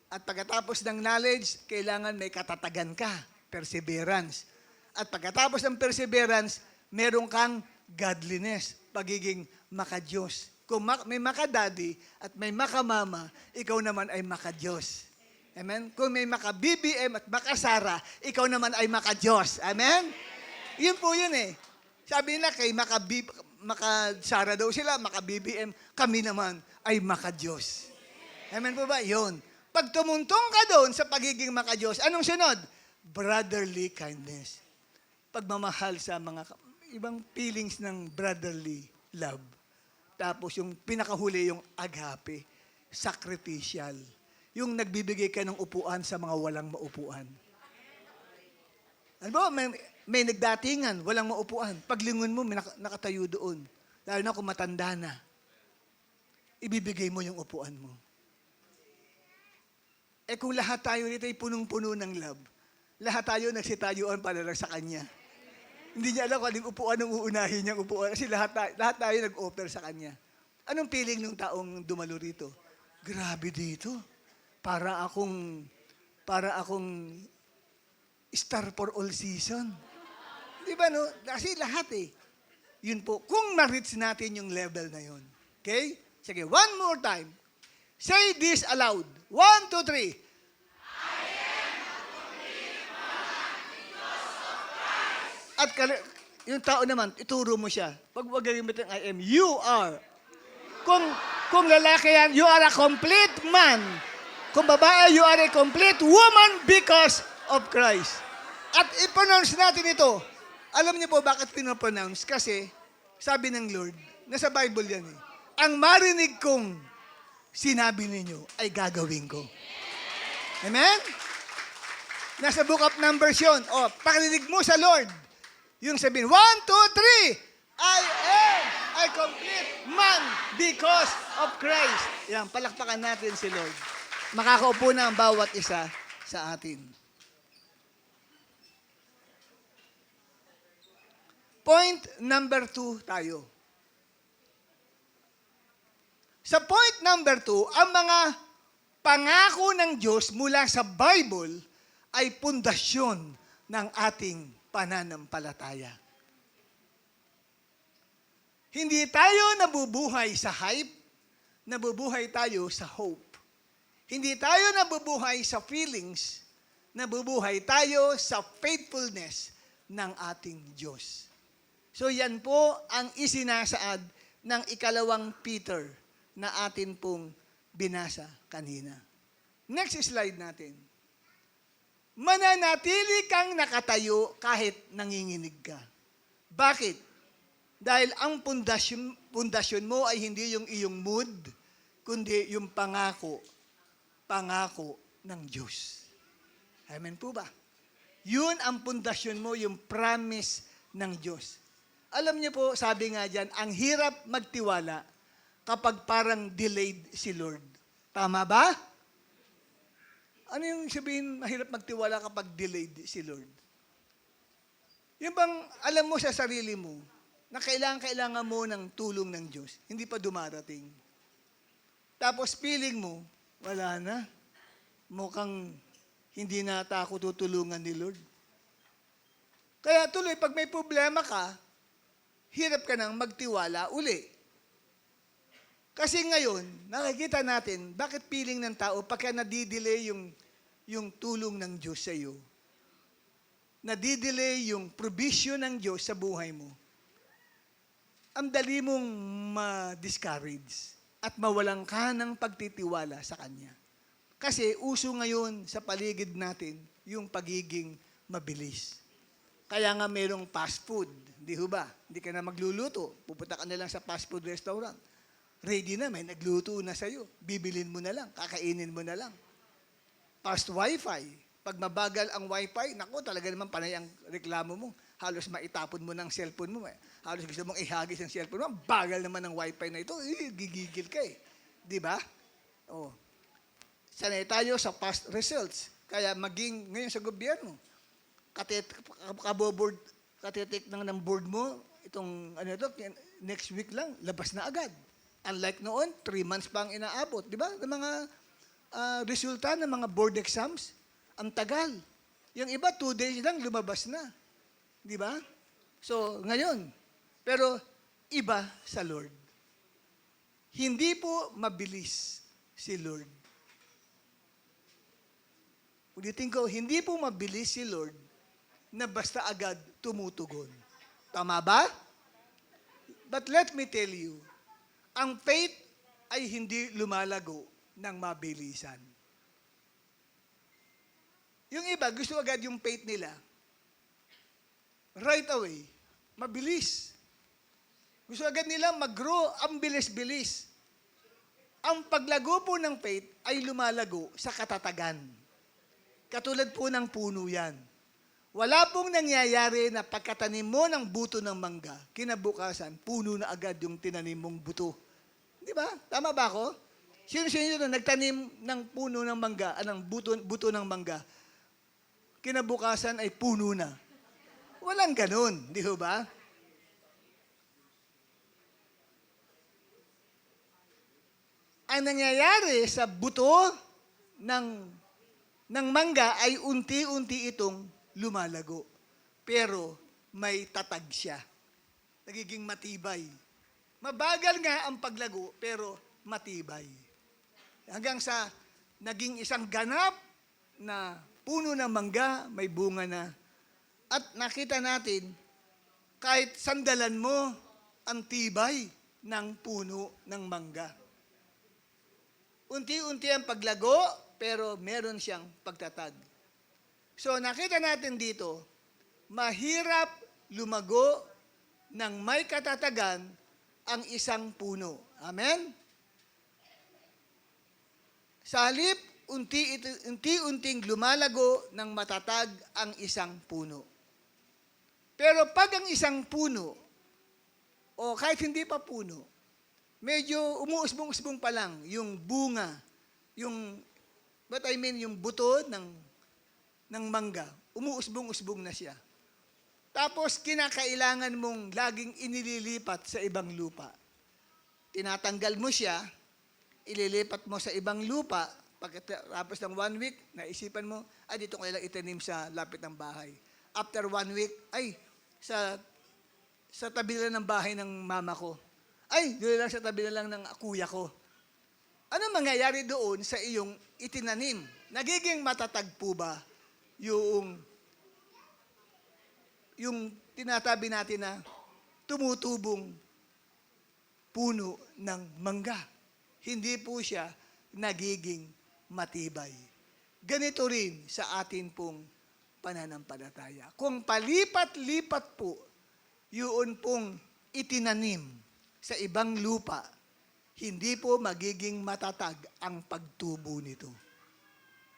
At pagkatapos ng knowledge, kailangan may katatagan ka, perseverance. At pagkatapos ng perseverance, meron kang godliness, pagiging maka-Diyos. Kung may maka-daddy at may maka-mama, ikaw naman ay maka-Diyos. Amen? Kung may maka-BBM at maka-Sara, ikaw naman ay maka-Diyos. Amen? Yun po yun eh. Sabi nila kay maka-Sara daw sila, maka-BBM, kami naman ay maka-Diyos. Amen po ba? Yun. Pag tumuntong ka doon sa pagiging maka-Diyos, anong sunod? Brotherly kindness. Pagmamahal sa mga ibang feelings ng brotherly love. Tapos yung pinakahuli yung agape, sacrificial. Yung nagbibigay ka ng upuan sa mga walang maupuan. Ano ba, may nagdatingan, walang maupuan. Paglingon mo, may nakatayo doon. Lalo na kung matanda na. Ibibigay mo yung upuan mo. Eh kung lahat tayo dito ay punong-puno ng love, lahat tayo nagsitayuan para lang sa Kanya. Hindi niya alam kung anong upuan ang uunahin niyang upuan kasi lahat tayo nag-offer sa Kanya. Anong feeling ng taong dumalo rito? Grabe dito. Para akong star for all season. Di ba no? Kasi lahat eh. Yun po. Kung ma-reach natin yung level na yun. Okay? Sige, one more time. Say this aloud. 1, 2, 3. At Yung tao naman, ituro mo siya. Wag gamitin ang I am. You are. Kung lalaki yan, you are a complete man. Kung babae, you are a complete woman because of Christ. At i-pronounce natin ito. Alam niyo po bakit pinopronounce? Kasi, sabi ng Lord, nasa Bible yan eh, ang marinig kong sinabi ninyo ay gagawin ko. Amen? Nasa book of Numbers yun. O, pakirinig mo sa Lord. Yung sabihin, 1, 2, 3, I am a complete man because of Christ. Yan, palakpakan natin si Lord. Makakaupo na ang bawat isa sa atin. Point number 2 tayo. Sa point number 2, ang mga pangako ng Diyos mula sa Bible ay pundasyon ng ating pananampalataya. Hindi tayo nabubuhay sa hype, nabubuhay tayo sa hope. Hindi tayo nabubuhay sa feelings, nabubuhay tayo sa faithfulness ng ating Diyos. So yan po ang isinasaad ng ikalawang Peter na atin pong binasa kanina. Next slide natin. Mananatili kang nakatayo kahit nanginginig ka. Bakit? Dahil ang pundasyon mo ay hindi yung iyong mood, kundi yung pangako ng Diyos. Amen po ba? Yun ang pundasyon mo, yung promise ng Diyos. Alam niyo po, sabi nga dyan, ang hirap magtiwala kapag parang delayed si Lord. Tama ba? Ano yung sabihin, mahirap magtiwala kapag delayed si Lord? Yung bang alam mo sa sarili mo na kailangan mo ng tulong ng Diyos, hindi pa dumarating. Tapos feeling mo, wala na. Mukhang hindi na ako tutulungan ni Lord. Kaya tuloy, pag may problema ka, hirap ka nang magtiwala uli. Kasi ngayon, nakikita natin, bakit feeling ng tao, pagka nadidelay yung tulong ng Diyos sa iyo, nadidelay yung provision ng Diyos sa buhay mo, ang dali mong ma-discourage at mawalan ka ng pagtitiwala sa Kanya. Kasi uso ngayon sa paligid natin yung pagiging mabilis. Kaya nga mayroong fast food, di ba? Hindi ka na magluluto, pupunta ka na lang sa fast food restaurant. Ready na, may nagluto na sa'yo. Bibilin mo na lang, kakainin mo na lang. Fast wifi. Pag mabagal ang wifi, naku, talaga naman panay ang reklamo mo. Halos maitapon mo ng cellphone mo. Halos gusto mong ihagis ang cellphone mo. Ang bagal naman ng wifi na ito. Gigigil ka eh. Di ba? Oh. Sanay tayo sa past results. Kaya maging ngayon sa gobyerno, katitik ng board mo, itong next week lang, labas na agad. Unlike noon, 3 months pa ang inaabot. Di ba? Ng mga resulta ng mga board exams, ang tagal. Yung iba, 2 days lang, lumabas na. Di ba? So, ngayon, pero iba sa Lord. Hindi po mabilis si Lord. Ulitin ko, hindi po mabilis si Lord na basta agad tumutugon. Tama ba? But let me tell you, ang faith ay hindi lumalago ng mabilisan. Yung iba, gusto agad yung faith nila. Right away, mabilis. Gusto agad nila mag-grow, ang bilis-bilis. Ang paglago po ng faith ay lumalago sa katatagan. Katulad po ng puno yan. Wala pong nangyayari na pagkatanim mo ng buto ng mangga, kinabukasan, puno na agad yung tinanim mong buto. Di ba? Tama ba ako? Sino na nagtanim ng puno ng mangga, ng buto ng mangga, kinabukasan ay puno na. Walang ganun, di ba? Ang nangyayari sa buto ng mangga ay unti-unti itong lumalago. Pero may tatag siya. Nagiging matibay. Mabagal nga ang paglago, pero matibay. Hanggang sa naging isang ganap na puno ng mangga, may bunga na. At nakita natin kahit sandalan mo ang tibay ng puno ng mangga. Unti-unti ang paglago, pero meron siyang pagtatag. So nakita natin dito, mahirap lumago ng may katatagan ang isang puno. Amen? Sa halip, unti-unting lumalago ng matatag ang isang puno. Pero pag ang isang puno, o kahit hindi pa puno, medyo umuusbong-usbong pa lang yung bunga, yung yung buto ng mangga, umuusbong-usbong na siya. Tapos kinakailangan mong laging inililipat sa ibang lupa. Tinatanggal mo siya, ililipat mo sa ibang lupa, pagkatapos ng 1 week, naisipan mo, dito ko lang itanim sa lapit ng bahay. After 1 week, sa tabi lang ng bahay ng mama ko. Doon lang sa tabi lang ng kuya ko. Ano mangyayari doon sa iyong itinanim? Nagiging matatag po ba yung tinatabi natin na tumutubong puno ng mangga? Hindi po siya nagiging matibay. Ganito rin sa atin pong pananampalataya. Kung palipat-lipat po yun pong itinanim sa ibang lupa, hindi po magiging matatag ang pagtubo nito.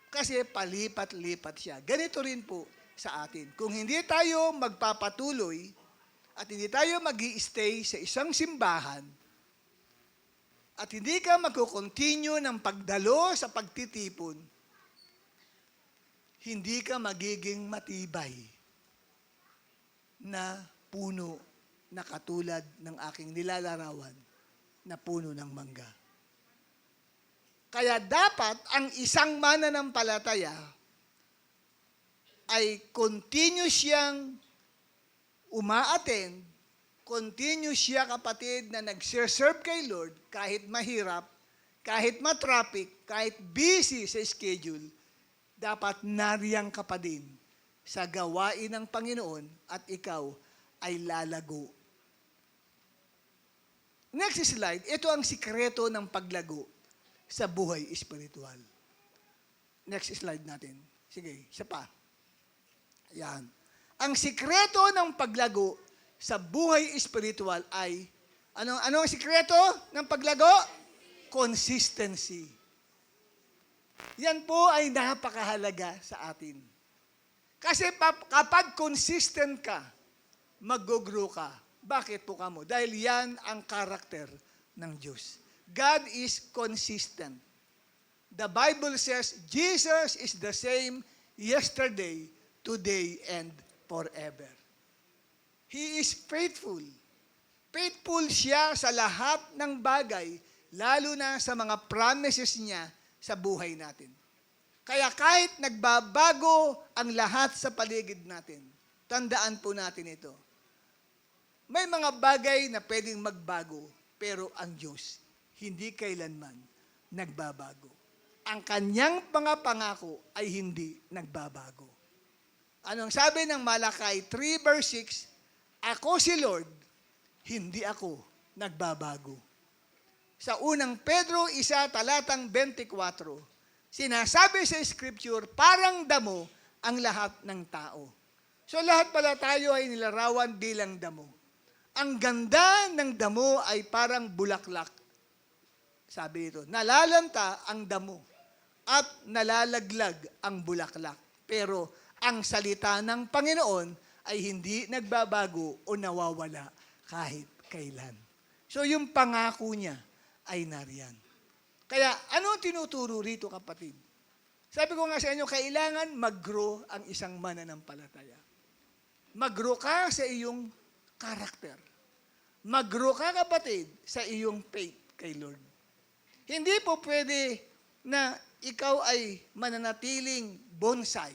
Kasi palipat-lipat siya. Ganito rin po sa atin. Kung hindi tayo magpapatuloy at hindi tayo mag-i-stay sa isang simbahan at hindi ka magkukontinue ng pagdalo sa pagtitipon, hindi ka magiging matibay na puno na katulad ng aking nilalarawan na puno ng mangga. Kaya dapat ang isang mananampalataya ay continue siyang umaattend, continue siya kapatid na nagserserve kay Lord kahit mahirap, kahit matraffic, kahit busy sa schedule, dapat nariyang ka pa din sa gawain ng Panginoon at ikaw ay lalago. Next slide, ito ang sikreto ng paglago sa buhay espiritual. Next slide natin. Sige, isa pa. Yan. Ang sikreto ng paglago sa buhay espiritual ay, ano ang sikreto ng paglago? Consistency. Yan po ay napakahalaga sa atin. Kasi kapag consistent ka, mag-grow ka. Bakit po kamo? Dahil yan ang karakter ng Diyos. God is consistent. The Bible says, Jesus is the same yesterday, today, and forever. He is faithful. Faithful siya sa lahat ng bagay, lalo na sa mga promises niya sa buhay natin. Kaya kahit nagbabago ang lahat sa paligid natin, tandaan po natin ito. May mga bagay na pwedeng magbago, pero ang Diyos hindi kailanman nagbabago. Ang kanyang mga pangako ay hindi nagbabago. Anong sabi ng Malakay 3 verse 6? Ako si Lord, hindi ako nagbabago. Sa unang Pedro 1 talatang 24, sinasabi sa Scripture, parang damo ang lahat ng tao. So lahat pala tayo ay nilarawan bilang damo. Ang ganda ng damo ay parang bulaklak. Sabi ito, nalalanta ang damo at nalalaglag ang bulaklak. Pero ang salita ng Panginoon ay hindi nagbabago o nawawala kahit kailan. So yung pangako niya ay nariyan. Kaya ano tinuturo rito kapatid? Sabi ko nga sa inyo, kailangan mag-grow ang isang mananampalataya. Mag-grow ka sa iyong karakter. Mag-grow ka kapatid sa iyong faith kay Lord. Hindi po pwede na ikaw ay mananatiling bonsai.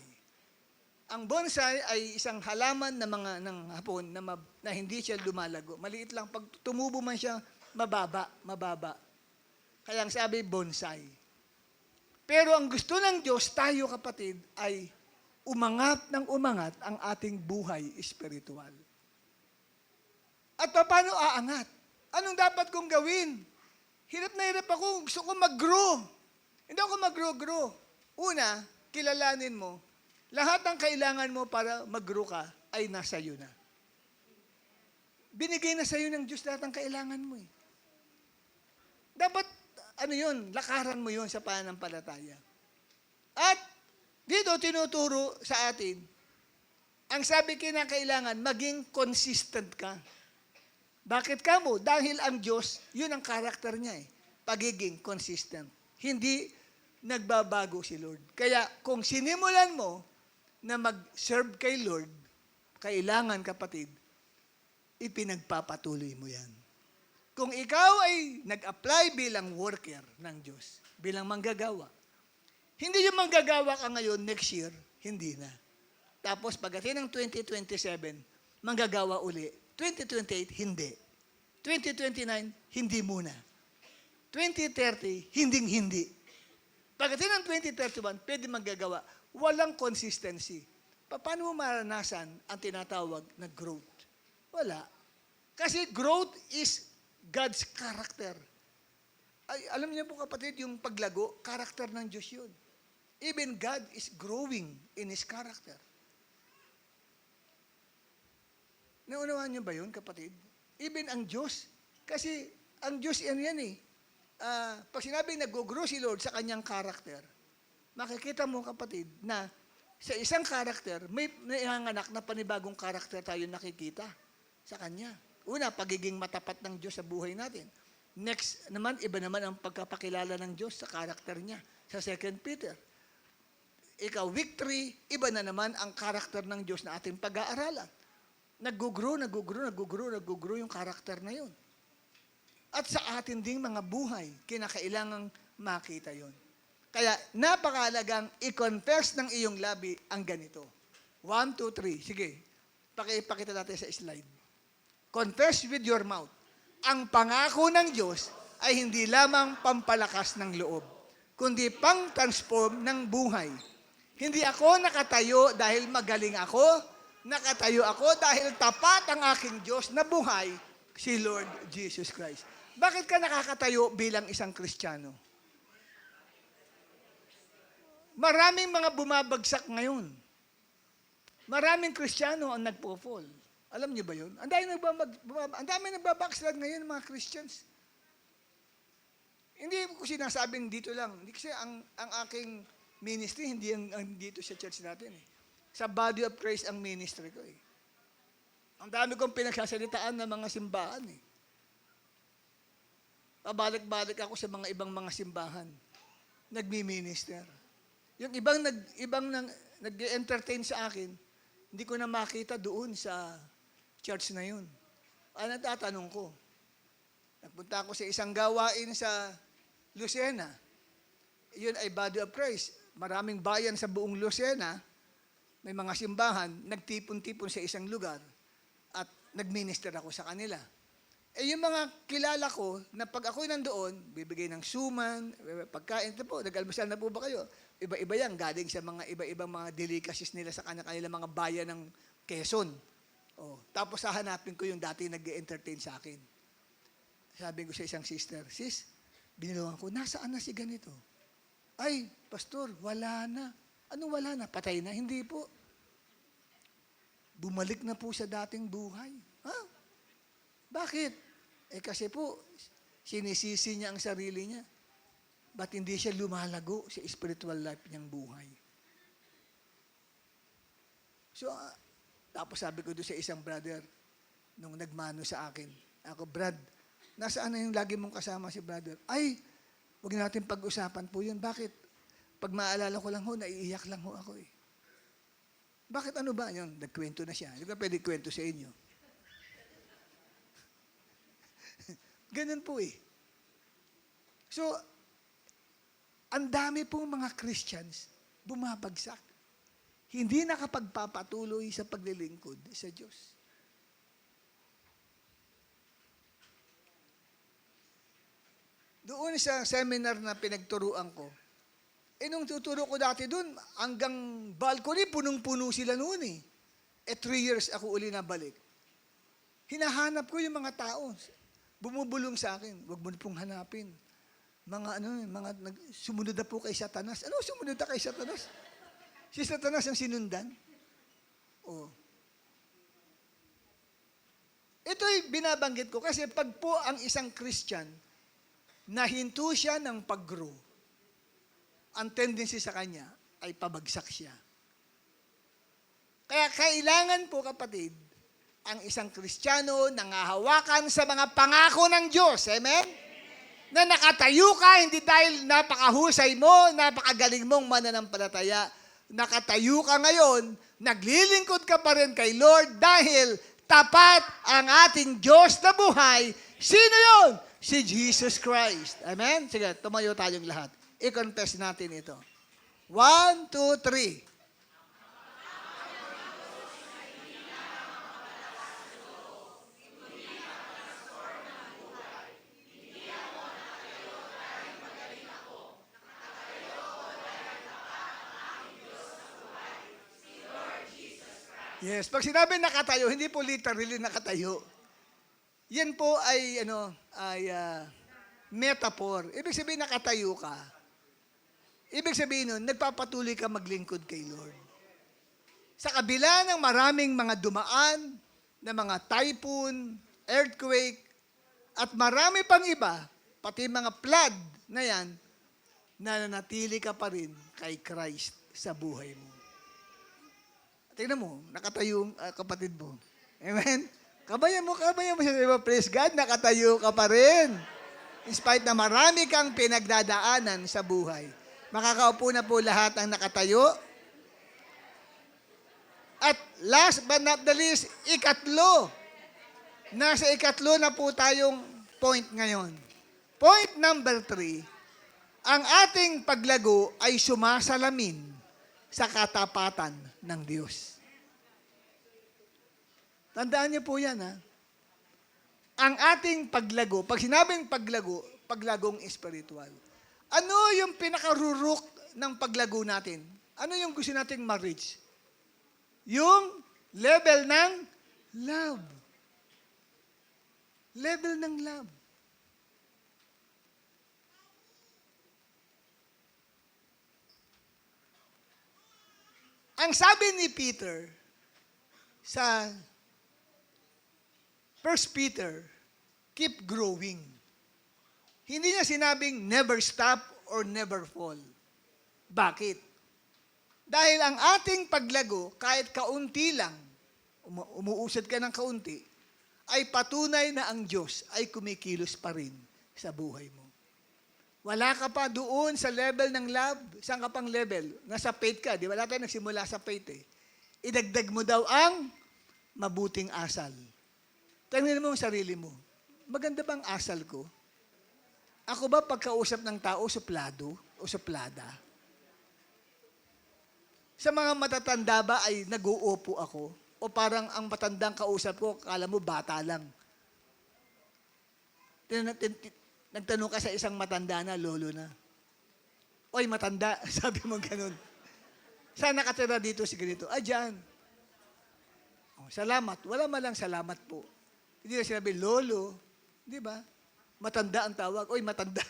Ang bonsai ay isang halaman ng hapon na hindi siya lumalago. Maliit lang. Pag tumubo man siya, mababa. Kaya ang sabi, bonsai. Pero ang gusto ng Diyos, tayo kapatid, ay umangat ng umangat ang ating buhay espiritual. At paano aangat? Anong dapat kong gawin? Hirap na hirap ako. Gusto ko mag-grow. Hindi ako mag-grow. Una, kilalanin mo, lahat ng kailangan mo para mag-grow ka ay nasa iyo na. Binigay na sa iyo ng Diyos lahat ng kailangan mo eh. Dapat, lakaran mo yun sa pananampalataya. At dito tinuturo sa atin, ang sabi kinakailangan, maging consistent ka. Bakit ka mo? Dahil ang Diyos, yun ang karakter niya eh. Pagiging consistent. Hindi nagbabago si Lord. Kaya kung sinimulan mo na mag-serve kay Lord, kailangan kapatid, ipinagpapatuloy mo yan. Kung ikaw ay nag-apply bilang worker ng Diyos, bilang manggagawa, hindi yung manggagawa ka ngayon, next year, hindi na. Tapos pagdating ng 2027, manggagawa uli. 2028, hindi. 2029, hindi muna. 2030, hindi. Pagdating ng 2031, pwede manggagawa. Walang consistency. Paano mo maranasan ang tinatawag na growth? Wala. Kasi growth is God's character. Ay, alam niyo po kapatid, yung paglago, character ng Diyos yun. Even God is growing in His character. Naunawaan niyo ba yun, kapatid? Even ang Diyos, kasi ang Diyos yan eh. Pag sinabing nag-grow si Lord sa kanyang character, makikita mo kapatid na sa isang character, may nanganak na panibagong character tayo nakikita sa kanya. Una, pagiging matapat ng Diyos sa buhay natin. Next naman, iba naman ang pagkapakilala ng Diyos sa character niya sa 2 Peter. Ikaw, victory, iba na naman ang character ng Diyos na ating pag-aaralan. Nag-grow yung character na yun. At sa atin ding mga buhay, kinakailangang makita yon. Kaya napakahalagang i-confess ng iyong labi ang ganito. 1, 2, 3. Sige, pakipakita natin sa slide. Confess with your mouth. Ang pangako ng Diyos ay hindi lamang pampalakas ng loob, kundi pang-transform ng buhay. Hindi ako nakatayo dahil magaling ako, nakatayo ako dahil tapat ang aking Diyos na buhay, si Lord Jesus Christ. Bakit ka nakakatayo bilang isang Kristiyano? Maraming mga bumabagsak ngayon. Maraming Kristiyano ang nagpo-fall. Alam niyo ba yun? Ang dami nagbabackslide ngayon mga Christians. Hindi ko sinasabing dito lang. Hindi kasi ang aking ministry, hindi ang dito sa church natin eh. Sa body of Christ ang ministry ko eh. Ang dami kong pinagsasalitaan ng mga simbahan eh. Pabalik-balik ako sa mga ibang mga simbahan. Nagmi-minister. Yung ibang nag-entertain sa akin, hindi ko na makita doon sa church na yun. Ang natatanong ko, nagpunta ako sa isang gawain sa Lucena. Yun ay body of Christ. Maraming bayan sa buong Lucena, may mga simbahan, nagtipon-tipon sa isang lugar at nagminister ako sa kanila. Yung mga kilala ko, na pag ako'y nandoon, bibigay ng suman, pagkain, ito po, nag-almusal na po ba kayo? Iba-iba yan, galing sa mga iba-ibang mga delicacies nila sa kanila mga bayan ng Quezon. Tapos hahanapin ko yung dati nag-entertain sa akin. Sabi ko sa isang sister, sis, binilungan ko, nasaan na si ganito? Ay, pastor, wala na. Anong wala na? Patay na? Hindi po. Bumalik na po sa dating buhay. Ha? Bakit? Kasi po, sinisisi niya ang sarili niya. Ba't hindi siya lumalago sa spiritual life niyang buhay? So, tapos sabi ko doon sa isang brother, nung nagmano sa akin, ako, Brad, nasaan na yung lagi mong kasama si brother? Ay, huwag natin pag-usapan po yun. Bakit? Pag maalala ko lang ho, naiiyak lang ho ako eh. Bakit ano ba yun? Nagkwento na siya. Hindi ko pwede kwento sa inyo. Ganun po eh. So, ang dami pong mga Christians bumabagsak. Hindi nakapagpapatuloy sa paglilingkod sa Diyos. Doon sa seminar na pinagturuan ko, nung tuturo ko dati doon, hanggang balcony, punong-puno sila noon eh. 3 years ako uli nabalik. Hinahanap ko yung mga tao. Bumubulong sa akin. Huwag mo na pong hanapin. Sumunod na po kay Satanas. Ano sumunod na kay Satanas? Si Satanas ang sinundan. Oh. Ito'y binabanggit ko kasi pag po ang isang Christian, nahinto siya ng pag-grow, ang tendency sa kanya ay pabagsak siya. Kaya kailangan po, kapatid, ang isang Kristiyano nangahawakan sa mga pangako ng Diyos. Amen? Na nakatayo ka, hindi dahil napakahusay mo, napakagaling mong mananampalataya. Nakatayo ka ngayon, naglilingkod ka pa rin kay Lord dahil tapat ang ating Diyos na buhay. Sino yun? Si Jesus Christ. Amen? Sige, tumayo tayong lahat. I-confess natin ito. 1, 2, 3. Yes, pag sinabi nakatayo, hindi po literally nakatayo. Yan po ay metaphor. Ibig sabihin nakatayo ka. Ibig sabihin nun, nagpapatuloy ka maglingkod kay Lord. Sa kabila ng maraming mga dumaan, na mga typhoon, earthquake, at marami pang iba, pati mga flood na yan, nananatili ka pa rin kay Christ sa buhay mo. Tingnan mo, nakatayo yung kapatid mo. Amen? Kabayan mo siya. Diba? Praise God, nakatayo ka pa rin. In spite na marami kang pinagdadaanan sa buhay. Makakaupo na po lahat ang nakatayo. At last but not the least, ikatlo. Nasa ikatlo na po tayong point ngayon. Point number 3, ang ating paglago ay sumasalamin sa katapatan ng Diyos. Tandaan niyo po yan, ha? Ang ating paglago, pag sinabing paglago, paglagong espiritual. Ano yung pinakarurok ng paglago natin? Ano yung gusto nating ma-reach? Yung level ng love. Level ng love. Ang sabi ni Peter sa 1 Peter, keep growing. Hindi niya sinabing never stop or never fall. Bakit? Dahil ang ating paglago, kahit kaunti lang, umuusad ka ng kaunti, ay patunay na ang Diyos ay kumikilos pa rin sa buhay mo. Wala ka pa doon sa level ng love. Saan ka pang level? Nasa faith ka. Di ba? Wala tayo nagsimula sa faith eh. Idagdag mo daw ang mabuting asal. Tingnan mo ang sarili mo. Maganda bang asal ko? Ako ba pagkausap ng tao, suplado o suplada? Sa mga matatanda ba ay nag-uupo ako? O parang ang matandang kausap ko, kala mo bata lang? Nagtanong ka sa isang matanda na, lolo na. Oy, matanda, sabi mo ganun. Saan nakatira dito si ganito? Dyan. Oh, salamat. Wala malang salamat po. Hindi na sinabi, lolo. Di ba? Matanda ang tawag. Oy, matanda.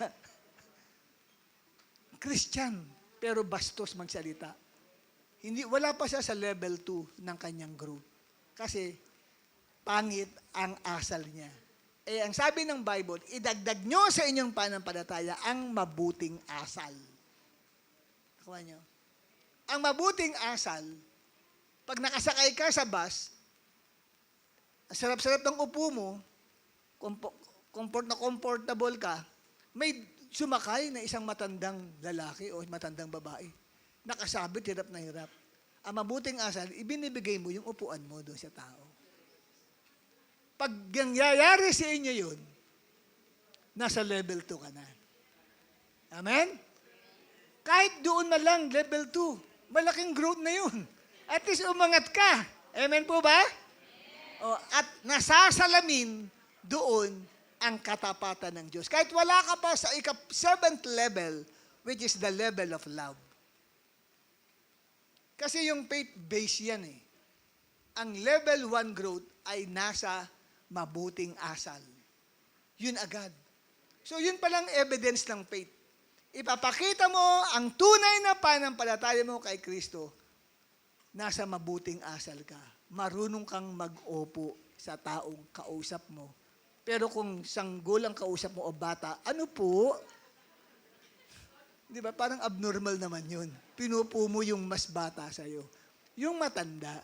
Christian, pero bastos magsalita. Wala pa siya sa level 2 ng kanyang growth. Kasi, pangit ang asal niya. Ang sabi ng Bible, idagdag nyo sa inyong pananampalataya ang mabuting asal. Nakuha nyo? Ang mabuting asal, pag nakasakay ka sa bus, ang sarap-sarap ng upo mo, comfortable ka, may sumakay na isang matandang lalaki o matandang babae. Nakasabit, hirap na hirap. Ang mabuting asal, ibinibigay mo yung upuan mo doon sa tao. Pag nangyayari sa inyo yun, nasa level 2 ka na. Amen? Kahit doon na lang, level 2, malaking growth na yun. At least umangat ka. Amen po ba? At nasasalamin doon ang katapatan ng Diyos. Kahit wala ka pa sa 7th level, which is the level of love. Kasi yung faith-based yan eh. Ang level 1 growth ay nasa mabuting asal. Yun agad. So yun palang evidence ng faith. Ipapakita mo ang tunay na pananampalataya mo kay Kristo, nasa mabuting asal ka. Marunong kang mag-opo sa taong kausap mo. Pero kung sanggol ang kausap mo o bata, ano po? Di ba? Parang abnormal naman yun. Pinupo mo yung mas bata sa'yo. Yung matanda,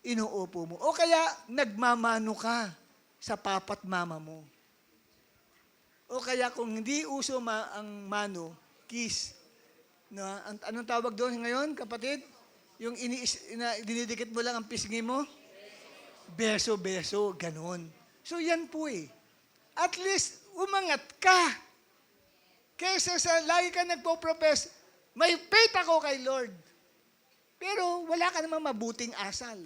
inuupo mo. O kaya, nagmamano ka sa papat mama mo. O kaya kung hindi uso ang mano, kiss. No? Anong tawag doon ngayon, kapatid? Yung dinidikit mo lang ang pisngi mo? Beso, ganon. So yan po eh. At least, umangat ka. Kesa sa lagi ka nagpo-profess, may faith ako kay Lord. Pero wala ka namang mabuting asal.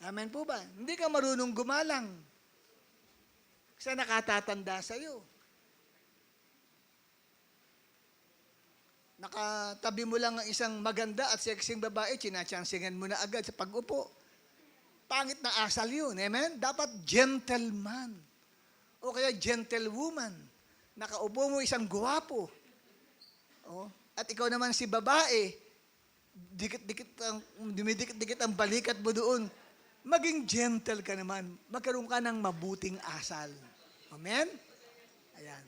Amen po ba? Hindi ka marunong gumalang sa nakatatanda sa'yo. Nakatabi mo lang ang isang maganda at sexing babae, chinachansingan mo na agad sa pag-upo. Pangit na asal yun. Amen? Dapat gentleman. O kaya gentlewoman. Nakaupo mo isang guwapo. Oh. At ikaw naman si babae, dumidikit-dikit ang balikat mo doon. Maging gentle ka naman. Magkaroon ka ng mabuting asal. Amen? Ayan.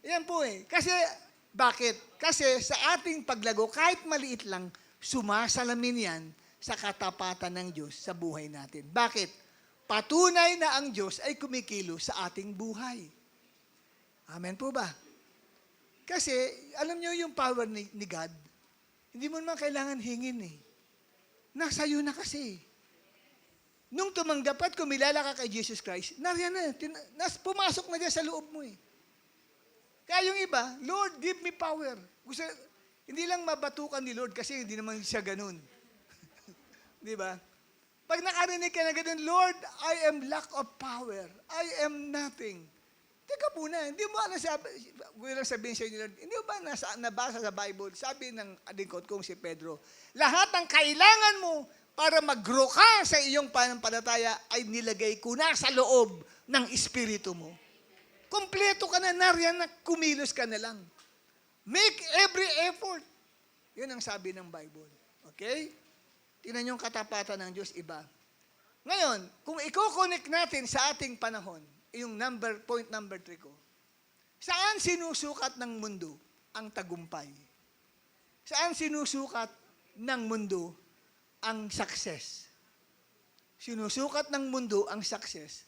Ayan po eh. Kasi, bakit? Kasi sa ating paglago, kahit maliit lang, sumasalamin yan sa katapatan ng Diyos sa buhay natin. Bakit? Patunay na ang Diyos ay kumikilos sa ating buhay. Amen po ba? Kasi, alam nyo yung power ni God, hindi mo naman kailangan hingin eh. Nasa iyo na kasi. Nung tumanggap at kumilala ka kay Jesus Christ, nariyan na, pumasok na dyan sa loob mo eh. Kaya yung iba, Lord, give me power. Gusto, hindi lang mabatukan ni Lord kasi hindi naman siya ganun. Di ba? Pag nakarinig ka na ganun, Lord, I am lack of power. I am nothing. Teka po na, hindi mo sabihin sa inyo, hindi mo ba nabasa sa Bible, sabi ng lingkod kong si Pedro, lahat ng kailangan mo para mag-grow ka sa iyong pananampalataya ay nilagay ko na sa loob ng Espiritu mo. Kompleto ka na, nariyan na, kumilos ka na lang. Make every effort. Yun ang sabi ng Bible. Okay? Tingnan yung katapatan ng Diyos, iba. Ngayon, kung i-connect natin sa ating panahon, yung point number 3 ko, saan sinusukat ng mundo ang tagumpay? Saan sinusukat ng mundo ang success? Sinusukat ng mundo ang success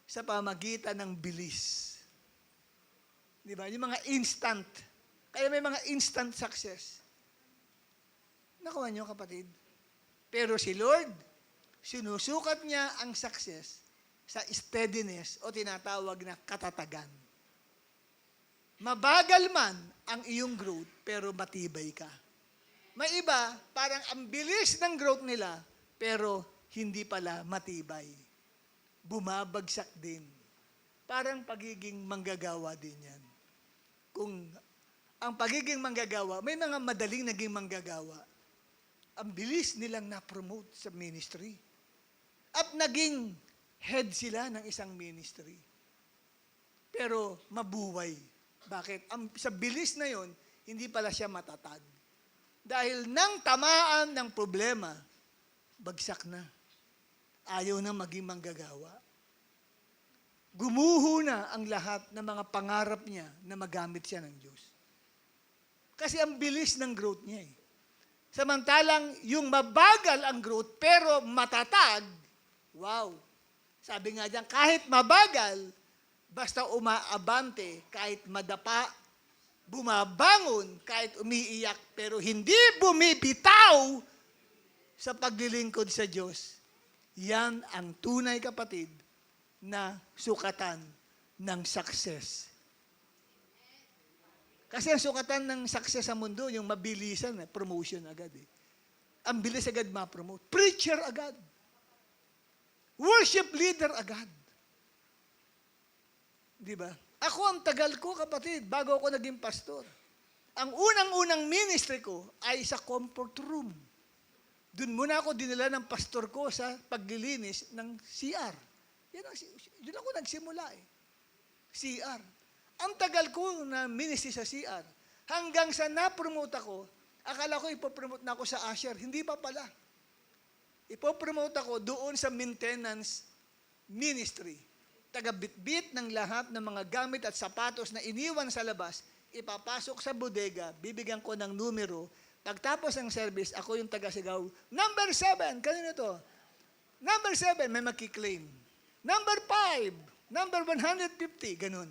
sa pamagitan ng bilis. Di ba? Yung mga instant. Kaya may mga instant success. Nakuha niyo, kapatid? Pero si Lord, sinusukat niya ang success sa steadiness o tinatawag na katatagan. Mabagal man ang iyong growth, pero matibay ka. May iba, parang ang bilis ng growth nila, pero hindi pala matibay. Bumabagsak din. Parang pagiging manggagawa din yan. Kung ang pagiging manggagawa, may mga madaling naging manggagawa. Ang bilis nilang na-promote sa ministry. At naging head sila ng isang ministry. Pero mabuway. Bakit? Sa bilis na yon, hindi pala siya matatag. Dahil nang tamaan ng problema, bagsak na. Ayaw na maging manggagawa. Gumuho na ang lahat ng mga pangarap niya na magamit siya ng Diyos. Kasi ang bilis ng growth niya eh. Samantalang yung mabagal ang growth pero matatag, wow. Sabi nga diyan, kahit mabagal, basta umaabante, kahit madapa, bumabangon, kahit umiiyak, pero hindi bumibitaw sa paglilingkod sa Diyos. Yan ang tunay, kapatid, na sukatan ng success. Kasi ang sukatan ng success sa mundo, yung mabilisan, promotion agad eh. Ang bilis agad ma-promote. Preacher agad. Worship leader agad. Di ba? Ako ang tagal ko, kapatid, bago ako naging pastor. Ang unang-unang ministry ko ay sa comfort room. Doon muna ako dinala ng pastor ko sa paglilinis ng CR. Doon ako nagsimula eh. CR. Ang tagal ko na ministry sa CR. Hanggang sa na-promote ako, akala ko ipopromote na ako sa usher. Hindi pa pala. Ipopromote ako doon sa maintenance ministry. Taga-bitbit ng lahat ng mga gamit at sapatos na iniwan sa labas, ipapasok sa bodega, bibigyan ko ng numero. Pagtapos ng service, ako yung taga-sigaw, number 7, kanino to? Number 7, may makiklaim. Number 5, number 150, ganun.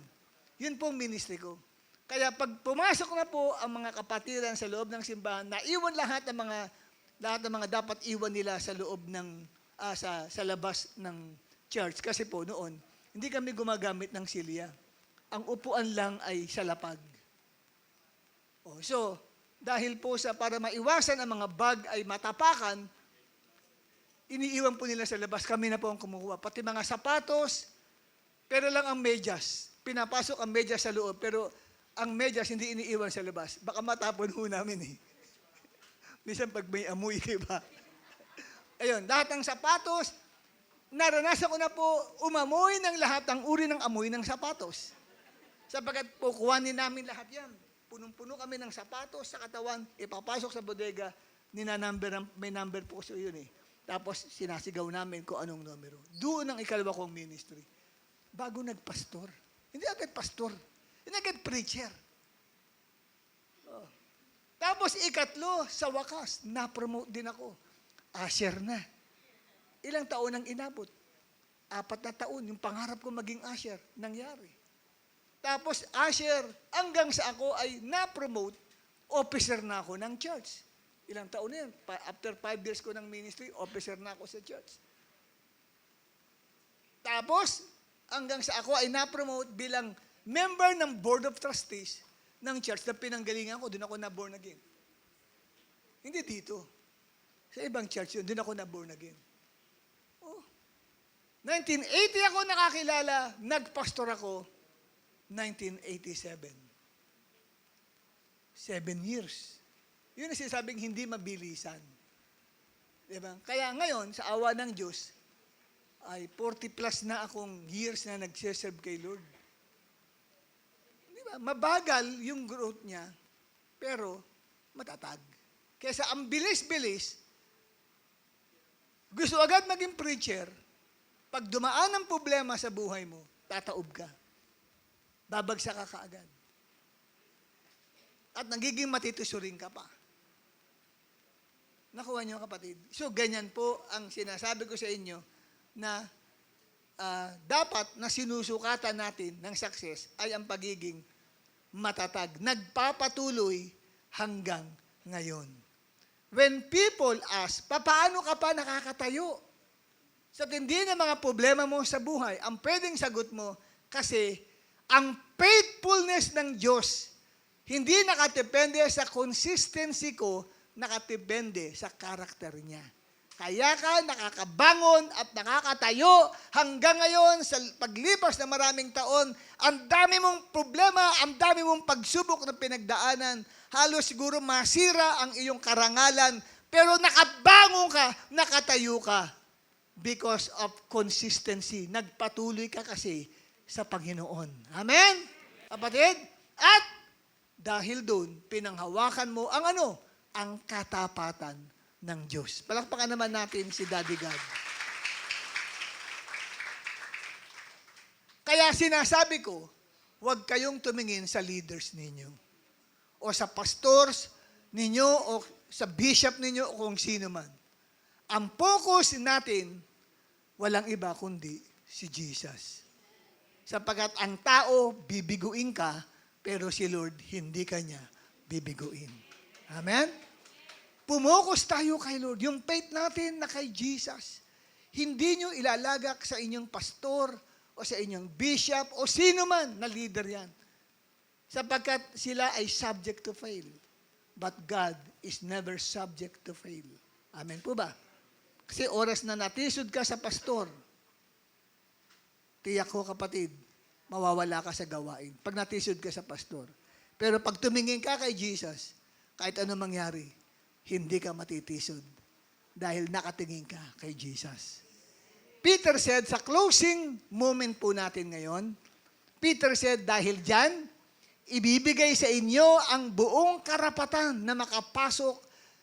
Yun pong ministry ko. Kaya pag pumasok na po ang mga kapatiran sa loob ng simbahan, naiwan lahat ng mga dapat iwan nila sa loob ng, sa labas ng church. Kasi po noon, hindi kami gumagamit ng silya. Ang upuan lang ay sa lapag. So, dahil po para maiwasan ang mga bag ay matapakan, iniiwan po nila sa labas. Kami na po ang kumukuha. Pati mga sapatos, pero lang ang medyas. Pinapasok ang medyas sa loob, pero ang medyas hindi iniiwan sa labas. Baka matapon ho namin eh. Minsan pag may amoy, diba? Ayun, lahat ng sapatos, naranasan ko na po umamoy ng lahat ng uri ng amoy ng sapatos. Sapagkat po, kuhanin namin lahat yan. Punong-puno kami ng sapatos sa katawan, ipapasok sa bodega, may number po so yun eh. Tapos sinasigaw namin kung anong numero. Doon ang ikalawa kong ministry. Bago nagpastor. Hindi agad pastor. Hindi agad preacher. Tapos ikatlo, sa wakas, na-promote din ako. Usher na. Ilang taon ang inabot? 4 na taon. Yung pangarap ko maging usher, nangyari. Tapos usher, hanggang sa ako ay na-promote, officer na ako ng church. Ilang taon na yan? After 5 years ko ng ministry, officer na ako sa church. Tapos, hanggang sa ako ay na-promote bilang member ng Board of Trustees ng church na pinanggalingan ko, doon ako na-born again. Hindi dito. Sa ibang church yun, doon ako na-born again. 1980 ako nakakilala, nagpastor ako, 1987. 7 years. Yun ang sinasabing hindi mabilisan. Diba? Kaya ngayon, sa awa ng Diyos, ay 40 plus na akong years na nagsiserve kay Lord. Diba? Mabagal yung growth niya, pero matatag. Kaya ang bilis-bilis, gusto agad maging preacher, pag dumaan ang problema sa buhay mo, tataob ka. Babagsak ka kaagad. At nagiging matitusuring ka pa. Nakuha niyo kapatid? So, ganyan po ang sinasabi ko sa inyo na dapat na sinusukatan natin ng success ay ang pagiging matatag. Nagpapatuloy hanggang ngayon. When people ask, paano ka pa nakakatayo? Sa tindi ng mga problema mo sa buhay, ang pwedeng sagot mo, kasi ang faithfulness ng Diyos, hindi nakatipende sa consistency ko, nakatipende sa karakter niya. Kaya ka nakakabangon at nakakatayo hanggang ngayon sa paglipas ng maraming taon, ang dami mong problema, ang dami mong pagsubok na pinagdaanan, halos siguro masira ang iyong karangalan, pero nakabangon ka, nakatayo ka. Because of consistency. Nagpatuloy ka kasi sa Panginoon. Amen? Kapatid? At dahil doon, pinanghawakan mo ang ano? Ang katapatan ng Diyos. Palakpakan naman natin si Daddy God. Kaya sinasabi ko, huwag kayong tumingin sa leaders ninyo. O sa pastors ninyo, o sa bishop ninyo, o kung sino man. Ang focus natin, walang iba kundi si Jesus. Sapagkat ang tao, bibiguin ka, pero si Lord, hindi ka niya bibiguin. Amen? Pumokos tayo kay Lord. Yung faith natin na kay Jesus. Hindi nyo ilalagak sa inyong pastor, o sa inyong bishop, o sino man na leader yan. Sapagkat sila ay subject to fail. But God is never subject to fail. Amen po ba? Kasi oras na natisod ka sa pastor, tiyak ko kapatid, mawawala ka sa gawain. Pag natisod ka sa pastor. Pero pag tumingin ka kay Jesus, kahit ano mangyari, hindi ka matitisod. dahil nakatingin ka kay Jesus. Peter said, sa closing moment po natin ngayon, Peter said, dahil dyan, ibibigay sa inyo ang buong karapatan na makapasok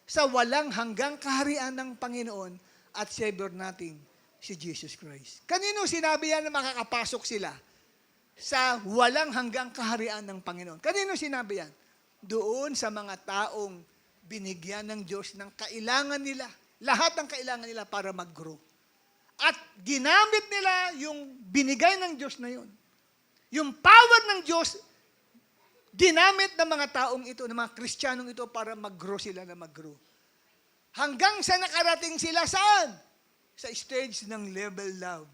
sa walang hanggang kaharian ng Panginoon at Savior nating si Jesus Christ. Kanino sinabi yan na makakapasok sila sa walang hanggang kaharian ng Panginoon? Kanino sinabi yan? Doon sa mga taong binigyan ng Diyos ng kailangan nila, lahat ng kailangan nila para mag-grow. At ginamit nila yung binigay ng Diyos na yun. Yung power ng Diyos, ginamit ng mga taong ito, ng mga Kristiyanong ito para mag-grow sila na mag-grow. Hanggang sa nakarating sila saan? Sa stage ng level love.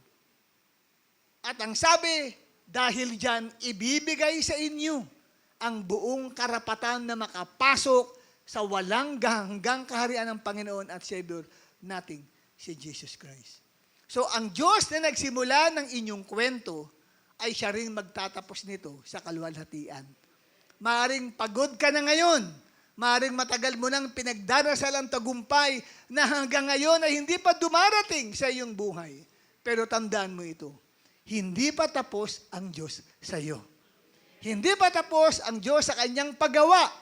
At ang sabi, dahil dyan, ibibigay sa inyo ang buong karapatan na makapasok sa walang hanggang kaharian ng Panginoon at Savior nating si Jesus Christ. So, ang Diyos na nagsimula ng inyong kwento ay siya rin magtatapos nito sa kaluwalhatian. Maaring pagod ka na ngayon. Maaring matagal mo nang pinagdarasal ang tagumpay na hanggang ngayon ay hindi pa dumarating sa iyong buhay. Pero tandaan mo ito, hindi pa tapos ang Diyos sa iyo. Hindi pa tapos ang Diyos sa kanyang paggawa.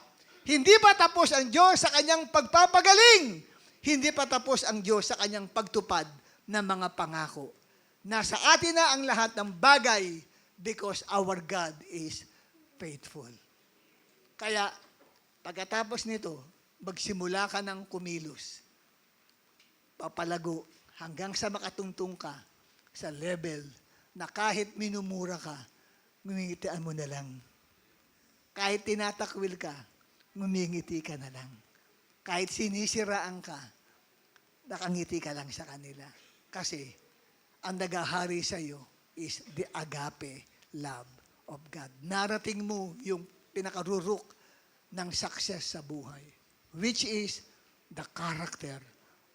Hindi pa tapos ang Diyos sa kanyang pagpapagaling. Hindi pa tapos ang Diyos sa kanyang pagtupad ng mga pangako. Nasa atin na ang lahat ng bagay because our God is faithful. Kaya, pagkatapos nito, magsimula ka ng kumilos. Papalago hanggang sa makatungtong ka sa level na kahit minumura ka, ngumingitian mo na lang. Kahit tinatakwil ka, ngumingiti ka na lang. Kahit sinisiraan ka, nakangiti ka lang sa kanila. Kasi, ang nagahari sa iyo is the agape love of God. Narating mo yung pinakarurok ng success sa buhay, which is the character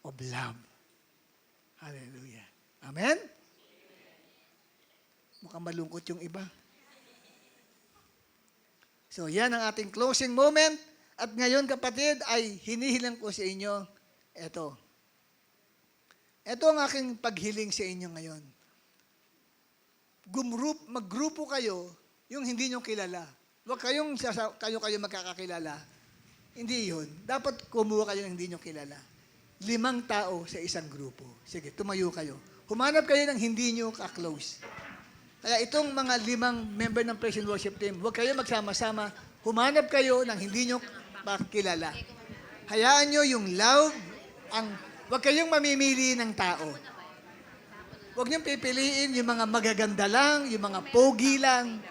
of love. Hallelujah. Amen? Mukhang malungkot yung iba. So, yan ang ating closing moment. At ngayon, kapatid, ay hinihilang ko sa inyo, eto. Ito ang aking paghiling sa inyo ngayon. Maggrupo kayo yung hindi nyo kilala. Huwag kayo magkakakilala. Hindi yun. Dapat kumuha kayo ng hindi nyo kilala. 5 tao sa isang grupo. Sige, tumayo kayo. Humanap kayo ng hindi nyo ka-close. Kaya itong mga 5 member ng Praise and Worship Team, huwag kayo magsama-sama. Humanap kayo ng hindi nyo makilala. Hayaan nyo yung love, huwag kayong mamimili ng tao. Huwag niyong pipiliin yung mga magaganda lang, yung mga pogi lang.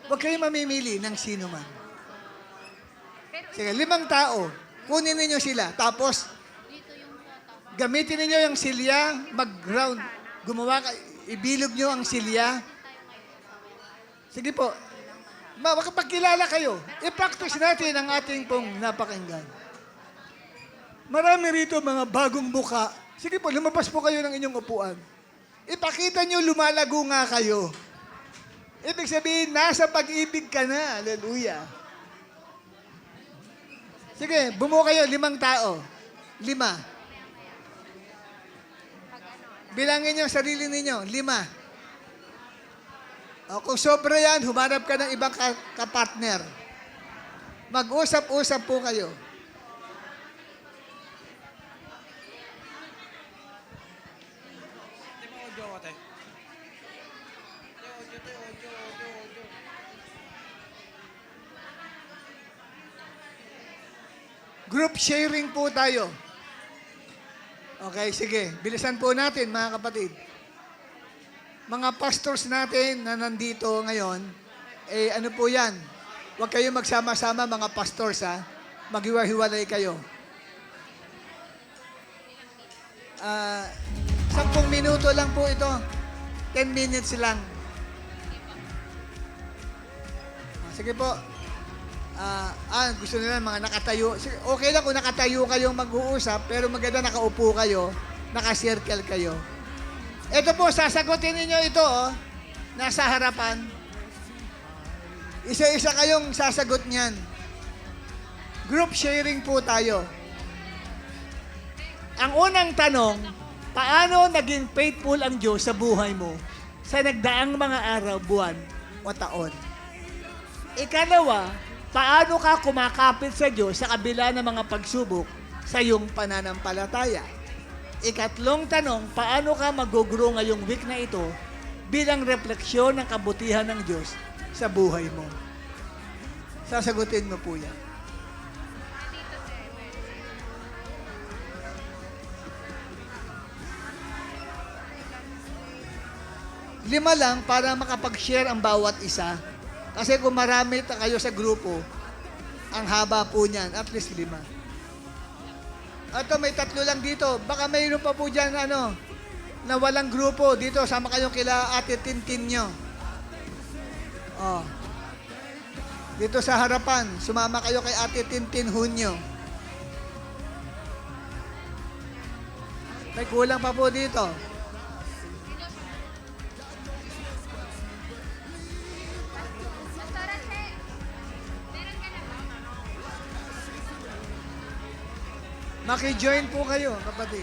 Huwag kayong mamimili ng sino man. Sige, 5 tao. Kunin ninyo sila. Tapos, gamitin ninyo yung silya, mag-ground. Ibilog nyo ang silya. Sige po. Makapagkilala kayo. I-practice natin ang ating pong napakinggan. Marami rito mga bagong muka. Sige po, lumabas po kayo ng inyong upuan. Ipakita nyo, lumalago nga kayo. Ibig sabihin, nasa pag-ibig ka na. Hallelujah. Sige, bumuo kayo, 5 tao. 5. Bilangin nyo sarili ninyo, 5. O, kung sobra yan, humanap ka ng ibang kapartner. Mag-usap-usap po kayo. Group sharing po tayo. Okay, sige. Bilisan po natin, mga kapatid. Mga pastors natin na nandito ngayon, ano po yan? Huwag kayo magsama-sama, mga pastors, ha? Maghiwa-hiwalay kayo. 10 minuto lang po ito. 10 minutes lang. Sige po. Gusto nila mga nakatayo. Okay lang kung nakatayo kayong mag-uusap, pero maganda nakaupo kayo, naka-circle kayo. Ito po, sasagutin ninyo ito, nasa harapan. Isa-isa kayong sasagot niyan. Group sharing po tayo. Ang unang tanong, paano naging faithful ang Diyos sa buhay mo sa nagdaang mga araw, buwan o taon? Ikalawa, paano ka kumakapit sa Diyos sa kabila ng mga pagsubok sa iyong pananampalataya? Ikatlong tanong, paano ka mag-grow ngayong week na ito bilang refleksyon ng kabutihan ng Diyos sa buhay mo? Sasagutin mo po yan. Lima lang para makapag-share ang bawat isa. Kasi kung marami kayo sa grupo, ang haba po niyan, at least 5. Ito, may 3 lang dito. Baka mayroon pa po dyan, na walang grupo. Dito, sama kayong kila Ate Tintin nyo. Oh. Dito sa harapan, sumama kayo kay Ate Tintin Hunyo. May kulang pa po dito. Maki-join po kayo, kapatid.